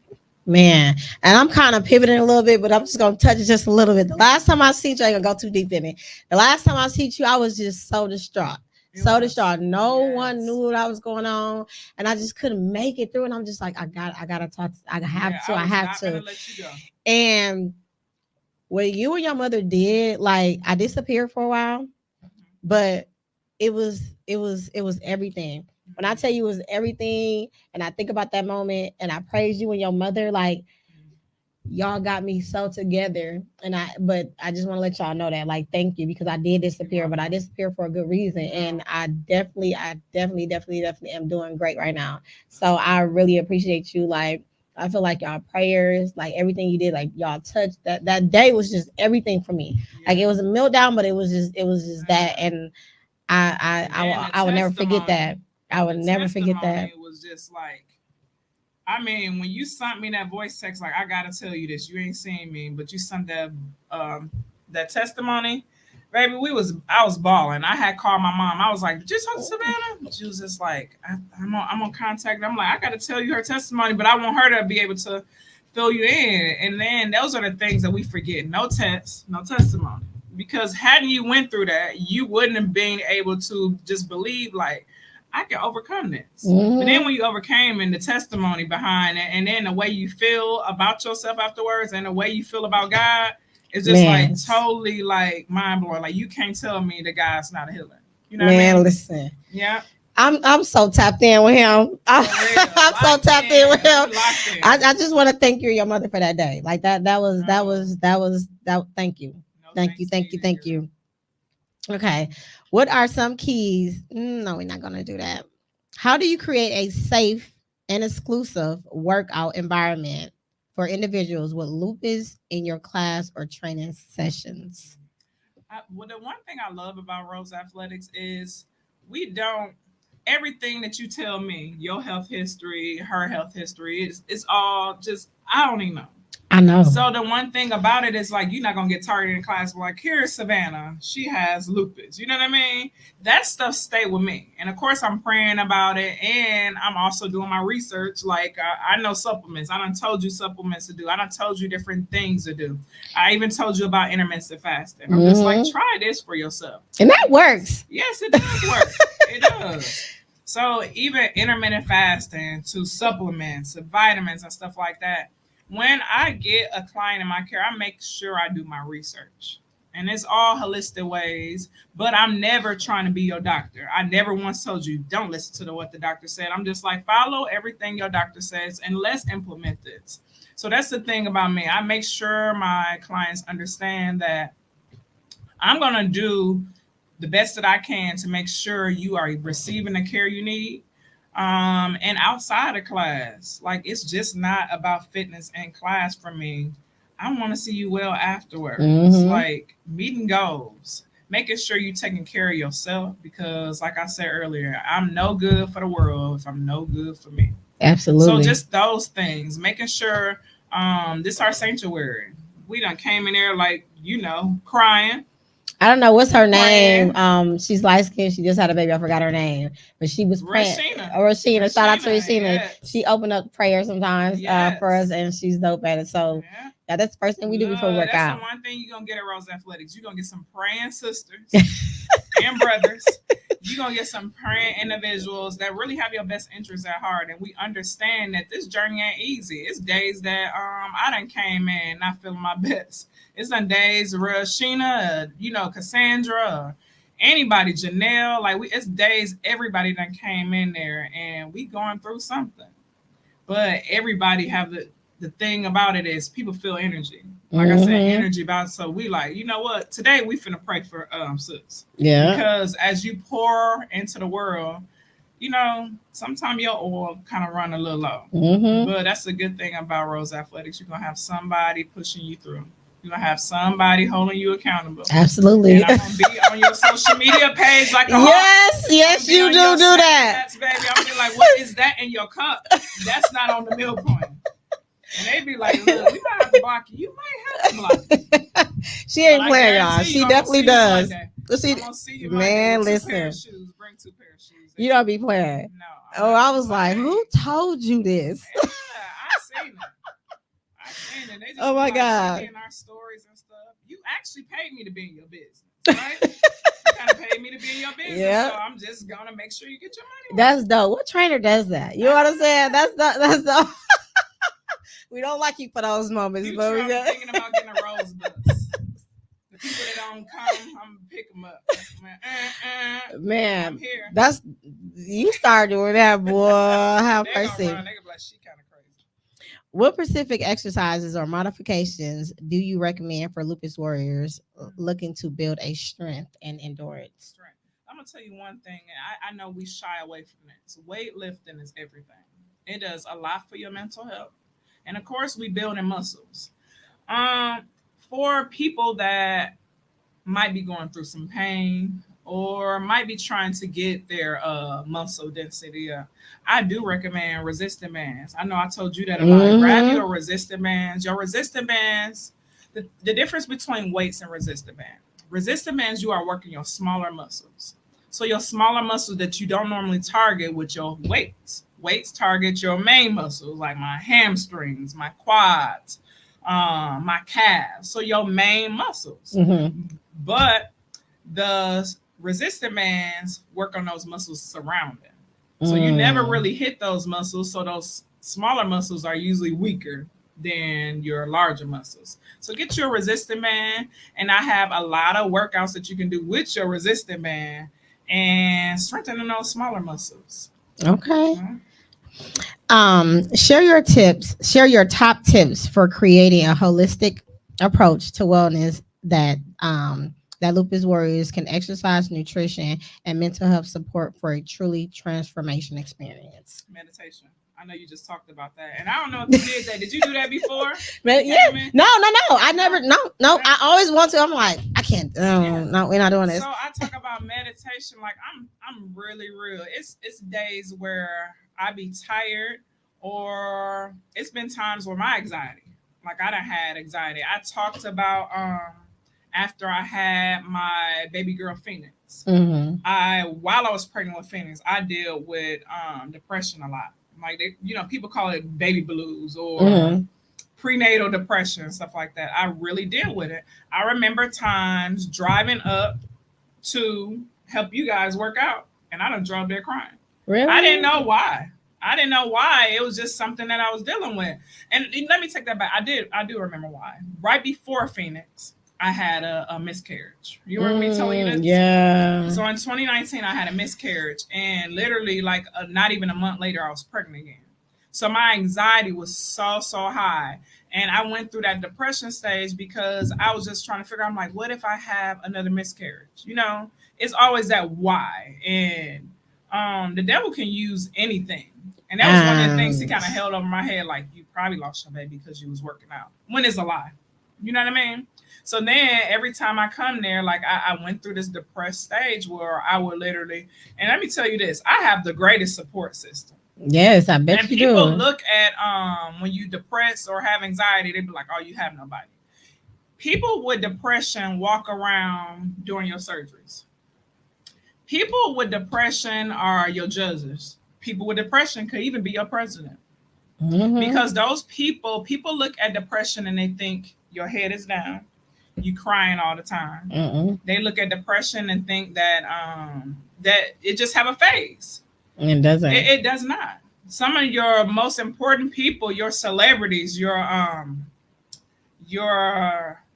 Man, and I'm kind of pivoting a little bit, but I'm just going to touch it just a little bit. The last time I see you, I ain't going to go too deep in it. The last time I see you, I was just so distraught. Distraught. No one knew what I was going on, and I just couldn't make it through. And I'm just like, I gotta talk. I have to. Let you go. And what you and your mother did, like, I disappeared for a while, but it was everything. When I tell you it was everything, and I think about that moment, and I praise you and your mother, like, y'all got me so together. But I just want to let y'all know that, like, thank you, because I did disappear, but I disappeared for a good reason. And I definitely am doing great right now. So I really appreciate you. Like, I feel like y'all prayers, like everything you did, like y'all touched that day was just everything for me. Like, it was a meltdown, but it was just that. And I will never forget that. I would never forget that. It was just like, I mean, when you sent me that voice text, like I gotta tell you this, you ain't seen me, but you sent that testimony, baby. I was balling. I had called my mom. I was like, "Did you talk to Savannah?" She was just like, I'm on contact. I'm like, I gotta tell you her testimony, but I want her to be able to fill you in. And then those are the things that we forget. No test, no testimony. Because hadn't you went through that, you wouldn't have been able to just believe like I can overcome this. But then when you overcame and the testimony behind it, and then the way you feel about yourself afterwards, and the way you feel about God, it's just like totally like mind blowing. Like you can't tell me that God's not a healer. You know what I mean? Listen. Yeah. I'm so tapped in with him. I'm so tapped in with him. I just want to thank you and your mother for that day. Like that was. Thank you. No, Thank you. Okay. What are some keys? No, we're not gonna do that. How do you create a safe and exclusive workout environment for individuals with lupus in your class or training sessions? Well, the one thing I love about Rose Athletics is we don't everything that you tell me, your health history, her health history, it's all just I don't even know. I know. So the one thing about it is like you're not gonna get targeted in class. Like here's Savannah, she has lupus. You know what I mean? That stuff stay with me, and of course I'm praying about it, and I'm also doing my research. Like I know supplements. I done told you supplements to do. I done told you different things to do. I even told you about intermittent fasting. I'm just like try this for yourself, and that works. Yes, it does work. It does. So even intermittent fasting to supplements, to vitamins and stuff like that. When I get a client in my care, I make sure I do my research. And it's all holistic ways, but I'm never trying to be your doctor. I never once told you, don't listen to what the doctor said. I'm just like, follow everything your doctor says and let's implement this. So that's the thing about me. I make sure my clients understand that I'm going to do the best that I can to make sure you are receiving the care you need. And outside of class, like it's just not about fitness in class for me. I want to see you well afterwards, like meeting goals, making sure you're taking care of yourself. Because, like I said earlier, I'm no good for the world if I'm no good for me. Absolutely. So just those things, making sure this our sanctuary. We done came in there like crying. I don't know what's her name. She's light skinned. She just had a baby. I forgot her name, but she was praying. Rashina. Shout out to Rashina. Yes. She opened up prayer sometimes for us, and she's dope at it. So that's the first thing we do before we work out. That's the one thing you're gonna get at Rose Athletics. You're gonna get some praying sisters and brothers. You're gonna get some praying individuals that really have your best interests at heart, and we understand that this journey ain't easy. It's days that I done came in not feeling my best. It's on days where Sheena, Cassandra, anybody, Janelle, like it's days everybody done came in there and we going through something. But everybody have the thing about it is people feel energy. Like I said, energy about so we like, you know what? Today we finna pray for sis. Yeah. Because as you pour into the world, sometimes your oil kind of run a little low. But that's the good thing about Rose Athletics. You're gonna have somebody pushing you through. You're going to have somebody holding you accountable. Absolutely. And I'm going to be on your social media page like a Yes, you do that. Baby. I'm going to be like, what is that in your cup? That's not on the meal point. And they be like, look, we might have to block you. You might have to block me. She ain't playing, y'all. She definitely does. I'm going to see you man, listen. Bring 2 pair of shoes. You don't be playing. No. I was like, who told you this? Yeah, I seen it. And they just oh my God! In our stories and stuff, you actually paid me to be in your business, right? You kind of paid me to be in your business, so I'm just gonna make sure you get your money. That's dope. What trainer does that? You know what I'm saying? That's dope. We don't like you for those moments, but I'm thinking about getting a rose bus. The people that don't come, I'm gonna pick them up. Man, I'm here. That's you start doing that, boy. Have mercy. They gonna be like, she kind of crazy. What specific exercises or modifications do you recommend for lupus warriors looking to build a strength and endurance? I'm going to tell you one thing. I know we shy away from this. Weightlifting is everything. It does a lot for your mental health. And, of course, we building muscles. For people that might be going through some pain or might be trying to get their muscle density up, I do recommend resistant bands. I know I told you that a lot. Grab your resistant bands. Your resistant bands, the difference between weights and resistant bands. Resistant bands, you are working your smaller muscles. So your smaller muscles that you don't normally target with your weights. Weights target your main muscles, like my hamstrings, my quads, my calves. So your main muscles. But the resistant bands work on those muscles surrounding. So you never really hit those muscles. So those smaller muscles are usually weaker than your larger muscles. So get your resistant band. And I have a lot of workouts that you can do with your resistant band and strengthening those smaller muscles. Okay. Share your top tips for creating a holistic approach to wellness that lupus warriors can exercise, nutrition, and mental health support for a truly transformation experience. Meditation. I know you just talked about that, and I don't know if you did that. Did you do that before? Yeah. No. I never. No. I always want to. I'm like, I can't. No, we're not doing this. So I talk about meditation. Like I'm really real. It's days where I be tired, or it's been times where my anxiety. Like I done had anxiety. I talked about after I had my baby girl Phoenix. While I was pregnant with Phoenix, I dealt with depression a lot. Like people call it baby blues or prenatal depression, stuff like that. I really deal with it. I remember times driving up to help you guys work out, and I done drove there crying. Really? I didn't know why. It was just something that I was dealing with. And let me take that back. I do remember why. Right before Phoenix, I had a miscarriage. You remember me telling you this? Yeah. So in 2019, I had a miscarriage, and literally not even a month later, I was pregnant again. So my anxiety was so high, and I went through that depression stage because I was just trying to figure out, I'm like, what if I have another miscarriage? It's always that why, and the devil can use anything. And that was one of the things he kind of held over my head, like, you probably lost your baby because you was working out. When it's a lie. You know what I mean? So then every time I come there, like I went through this depressed stage where I would literally, and let me tell you this, I have the greatest support system. Yes, I bet you do. And people look at when you depressed or have anxiety, they be like, oh, you have nobody. People with depression walk around during your surgeries. People with depression are your judges. People with depression could even be your president. Because those people look at depression and they think your head is down. You crying all the time. They look at depression and think that that it just have a phase. It doesn't. It does not. Some of your most important people, your celebrities, your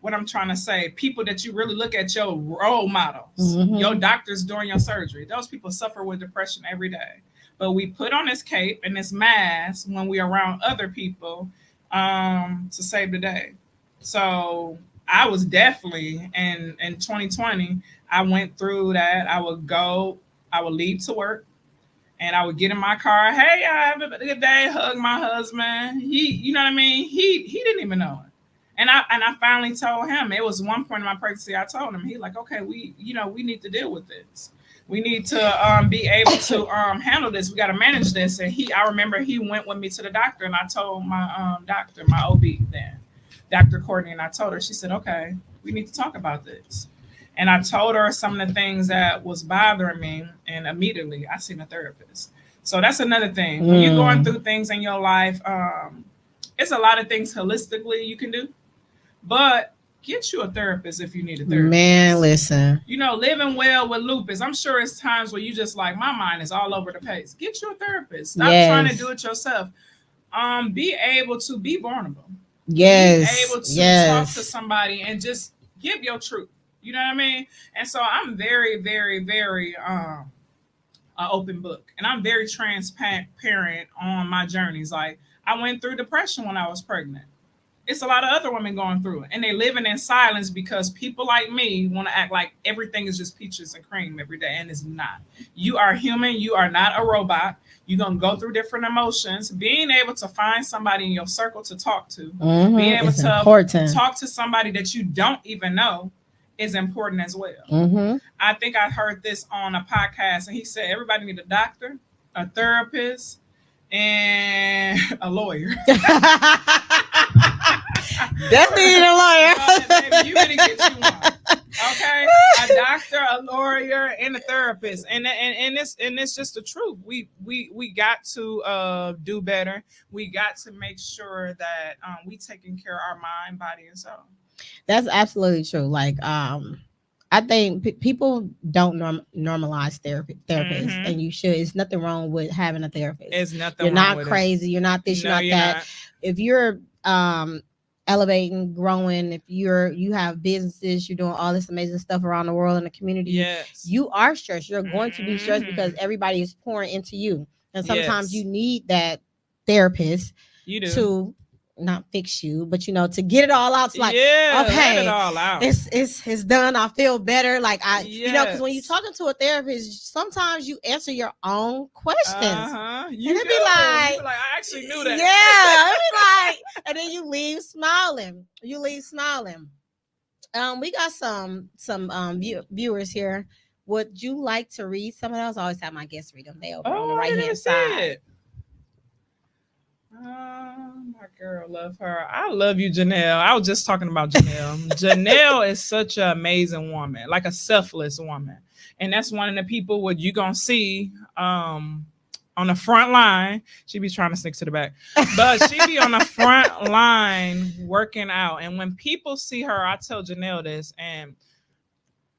what I'm trying to say, people that you really look at, your role models, your doctors during your surgery. Those people suffer with depression every day. But we put on this cape and this mask when we're around other people to save the day. So I was definitely in 2020, I went through that. I would leave to work and I would get in my car. Hey, I have a good day. Hug my husband. You know what I mean? He didn't even know it. And I finally told him. It was one point in my pregnancy. I told him. He like, okay, we need to deal with this. We need to be able to handle this. We got to manage this. And I remember he went with me to the doctor, and I told my doctor, my OB then, Dr. Courtney, and I told her. She said, okay, we need to talk about this. And I told her some of the things that was bothering me, and immediately I seen a therapist. So that's another thing. When you're going through things in your life, it's a lot of things holistically you can do, but get you a therapist if you need a therapist. Man, listen. Living well with lupus, I'm sure it's times where you just like, my mind is all over the place. Get you a therapist. Stop trying to do it yourself. Be able to be vulnerable. Yes. Be able to talk to somebody and just give your truth. You know what I mean? And so I'm very, very, very an open book. And I'm very transparent on my journeys. Like, I went through depression when I was pregnant. It's a lot of other women going through it, and they living in silence because people like me want to act like everything is just peaches and cream every day, and it's not. You are human. You are not a robot. You're going to go through different emotions. Being able to find somebody in your circle to talk to, being able to talk to somebody that you don't even know is important as well. Mm-hmm. I think I heard this on a podcast, and he said everybody need a doctor, a therapist, and a lawyer. Definitely need a lawyer. Baby, you better get you one. Okay, a doctor, a lawyer, and a therapist, and it's just the truth. We got to do better. We got to make sure that we taking care of our mind, body, and soul. That's absolutely true. Like, I think people don't normalize therapists, Mhm. and you should. It's nothing wrong with having a therapist. It's nothing You're wrong not with crazy. You're not this. it. You're No, not you're that. not. If you're elevating, growing, if you have businesses, you're doing all this amazing stuff around the world in the community. Yes. You are stressed. You're going to be stressed because Mhm. everybody is pouring into you, and sometimes Yes. you need that therapist You do. to not fix you, but to get it all out. It's like, yeah, let okay, it all out. it's done. I feel better. Like because when you're Yes. talking to a therapist, sometimes you answer your own questions. You And it'd be do. like- You be like, I actually knew that. Yeah, it'd be like, and then you leave smiling. We got some viewers here. Would you like to read some of those? I always have my guests read them. They over on the I right didn't hand see side. it. My girl, love her. I love you, Janelle. I was just talking about Janelle. Janelle is such an amazing woman, like a selfless woman. And that's one of the people what you gonna see on the front line. She be trying to sneak to the back, but she be on the front line working out. And when people see her, I tell Janelle this, and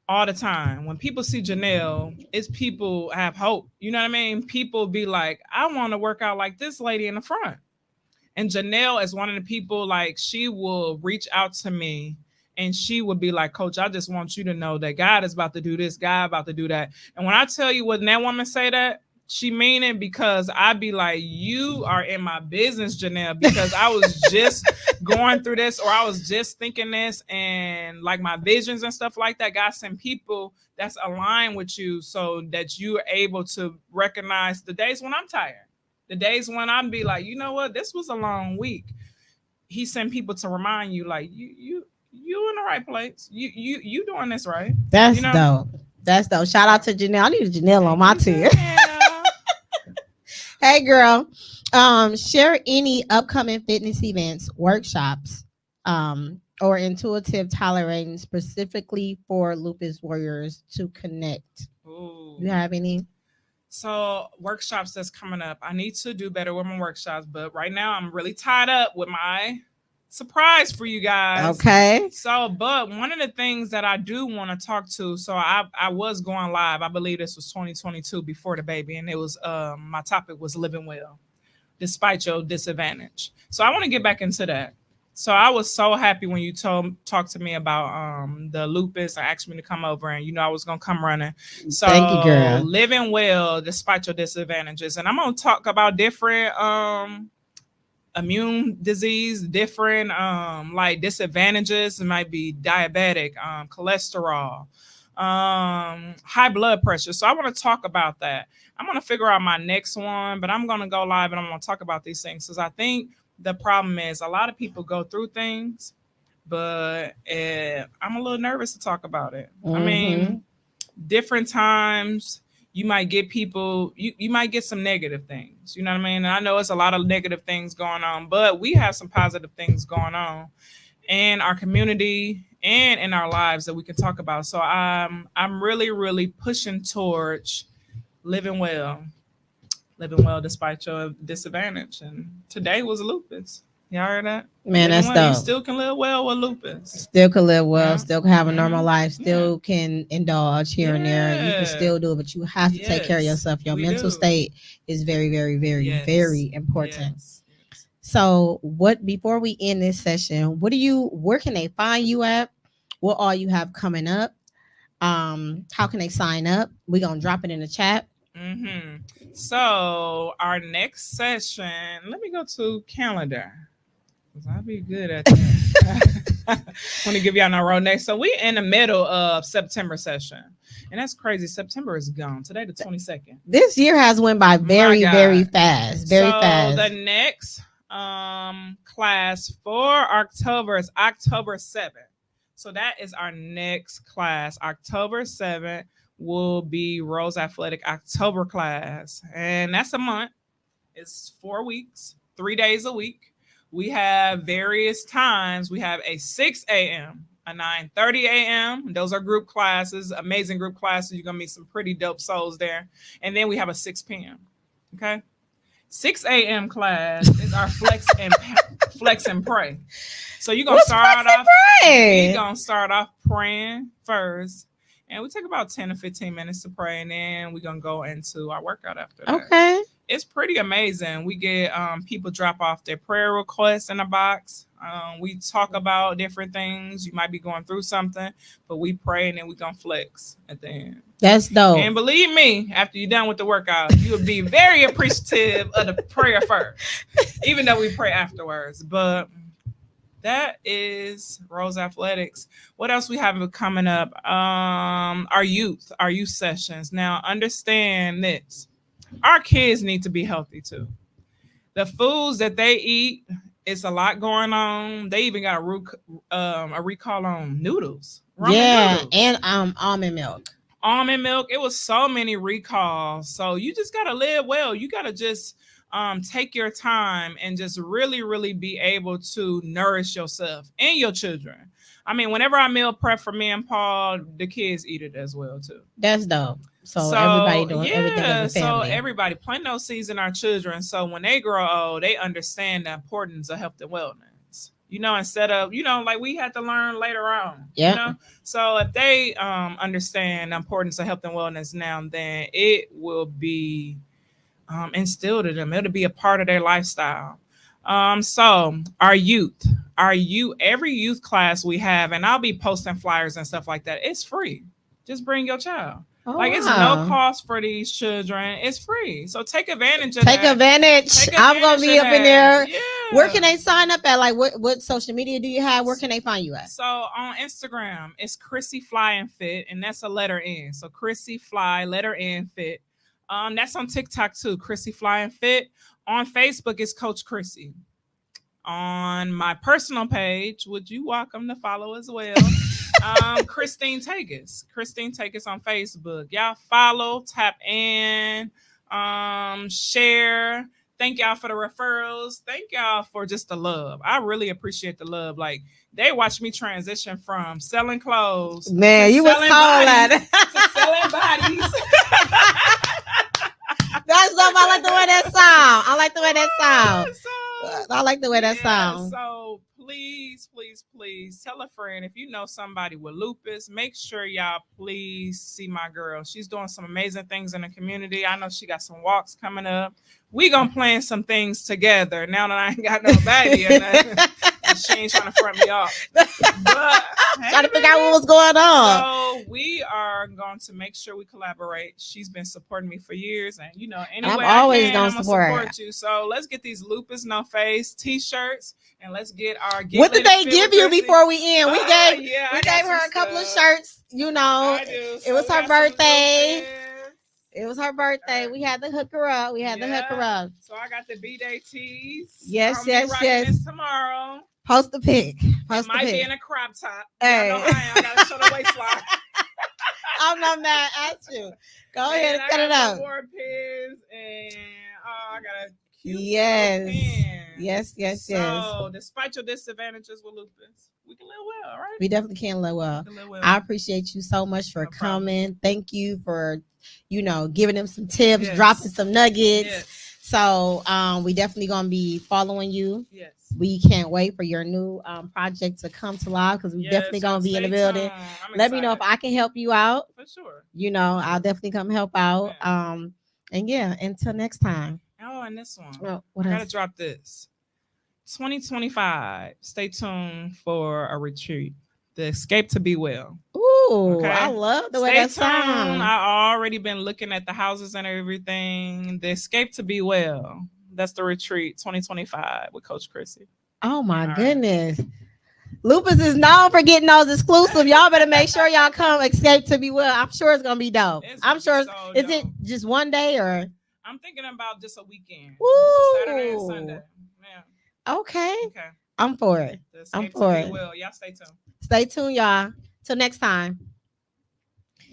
all the time, when people see Janelle, it's people have hope. You know what I mean? People be like, I want to work out like this lady in the front. And Janelle is one of the people, like, she will reach out to me and she would be like, Coach, I just want you to know that God is about to do this, God about to do that. And when I tell you when that woman say that, she mean it, because I be like, you are in my business, Janelle, because I was just going through this, or I was just thinking this, and like my visions and stuff like that. God sent people that's aligned with you so that you're able to recognize the days when I'm tired. The days when I'd be like, you know what, this was a long week. He sent people to remind you, like, you in the right place. You doing this right. That's dope. That's dope. Shout out to Janelle. I need a Janelle on my team. Hey, girl. Share any upcoming fitness events, workshops, or intuitive tailoring specifically for lupus warriors to connect. Ooh. You have any? So workshops that's coming up. I need to do better with my workshops, but right now I'm really tied up with my surprise for you guys. Okay. So, but one of the things that I do want to talk to, so I was going live. I believe this was 2022 before the baby, and it was my topic was living well despite your disadvantage. So I want to get back into that. So I was so happy when you talked to me about the lupus and asked me to come over, and I was gonna come running. So thank you, girl. Living well despite your disadvantages, and I'm gonna talk about different immune disease, different like disadvantages. It might be diabetic, cholesterol, high blood pressure. So I want to talk about that. I'm gonna figure out my next one, but I'm gonna go live and I'm gonna talk about these things because I think the problem is a lot of people go through things, but I'm a little nervous to talk about it. Mm-hmm. I mean, different times you might get people, you might get some negative things. You know what I mean? And I know it's a lot of negative things going on, but we have some positive things going on in our community and in our lives that we can talk about. So I'm really, really pushing towards living well despite your disadvantage. And today was lupus. Y'all heard that? Man, Living that's well. You dope. still can live well with lupus. Still can live well, Yeah. still can have a normal Mhm. life, still can indulge here and there. You can Yeah. still do it, but you have to take care of Yes, yourself. Your we mental do. state is very, very, very, Yes. very important. Yes. So before we end this session, where can they find you at? What all you have coming up? How can they sign up? We're gonna drop it in the chat. Mm-hmm. So our next session, let me go to calendar. Because I'll be good at that. I want to give y'all our next. So we in the middle of September session. And that's crazy. September is gone. Today the 22nd. This year has went by very, God. very fast. Very fast. The next class for October is October 7th. So that is our next class. October 7th will be Rose Athletic October class. And that's a month. It's 4 weeks, 3 days a week. We have various times. We have a 6 a.m., a 9:30 a.m. Those are group classes, amazing group classes. You're going to meet some pretty dope souls there. And then we have a 6 p.m. Okay. 6 a.m. class is our flex and pray. So you're gonna start off. We're gonna start off praying first, and we take about 10 to 15 minutes to pray, and then we're gonna go into our workout after that. Okay. It's pretty amazing. We get people drop off their prayer requests in a box. We talk about different things. You might be going through something, but we pray and then we gonna flex at the end. That's dope. And believe me, after you're done with the workout, you will be very appreciative of the prayer first, even though we pray afterwards. But that is Rose Athletics. What else we have coming up? Our youth sessions. Now, understand this. Our kids need to be healthy too. The foods that they eat, it's a lot going on. They even got a recall on noodles. Noodles. And almond milk. Almond milk. It was so many recalls. So you just gotta live well. You gotta just take your time and just really, really be able to nourish yourself and your children. I mean, whenever I meal prep for me and Paul, the kids eat it as well too. That's dope. So everybody doing everything as a family. So everybody plant those seeds in our children. So when they grow old, they understand the importance of health and wellness. You know, instead of, like we had to learn later on. Yeah. So if they understand the importance of health and wellness now, then it will be instilled in them. It'll be a part of their lifestyle. So our youth, every youth class we have, and I'll be posting flyers and stuff like that. It's free. Just bring your child. It's no cost for these children. It's free. So take advantage of that. Take advantage. I'm going to be up in there. Yeah. Where can they sign up at? Like what social media do you have? Where can they find you at? So on Instagram, it's Chrissy Fly and Fit, and that's a letter N. So Chrissy Fly, letter N, Fit. That's on TikTok too, Chrissy Fly and Fit. On Facebook, it's Coach Chrissy. On my personal page, would you welcome to follow as well? Christine Takis on Facebook. Y'all follow, tap in, share. Thank y'all for the referrals. Thank y'all for just the love. I really appreciate the love. Like, they watched me transition from selling clothes. Man, you was calling at it. To selling bodies. That's dope. I like the way that sound. I like the way that sound. I like the way that sounds. So please tell a friend. If you know somebody with lupus, make sure y'all please see my girl. She's doing some amazing things in the community. I know she got some walks coming up. We gonna plan some things together now that I ain't got no baby or nothing. She ain't trying to front me off. But trying to figure out what was going on. So we are going to make sure we collaborate. She's been supporting me for years, and anyway, I'm always gonna support you. So let's get these Lupus No Face t-shirts, and let's get our. What did they give you before we end? We gave her a couple of shirts. It was her birthday. It was her birthday. We had to hook her up. So I got the B-Day tees. Yes. This tomorrow. Post the pic. It might be in a crop top. Hey. I gotta show the waistline. I'm not mad at you. Go ahead and cut it out. More pins and I got a cute Yes. So despite your disadvantages with lupus, we can live well, right? We definitely can live well. I appreciate you so much for coming. Thank you for giving them some tips, dropping some nuggets. Yes. So we definitely gonna be following you. Yes. We can't wait for your new project to come to life because we definitely gonna be in the building. Let me know if I can help you out. For sure. I'll definitely come help out. Yeah. Until next time. Oh, and this one. Well, I gotta drop this. 2025. Stay tuned for a retreat. The Escape to Be Well. Ooh, okay? I love the way that sounds. I already been looking at the houses and everything. The Escape to Be Well. That's the retreat 2025 with Coach Chrissy. Oh my goodness. Right. Lupus is known for getting those exclusive. Y'all better make sure y'all come Escape to Be Well. I'm sure it's gonna be dope. I'm sure. Is it just one day or? I'm thinking about just a weekend. Woo. Saturday and Sunday. Yeah. Okay. I'm for it. I'm for it. Well, y'all stay tuned. Stay tuned, y'all. Till next time.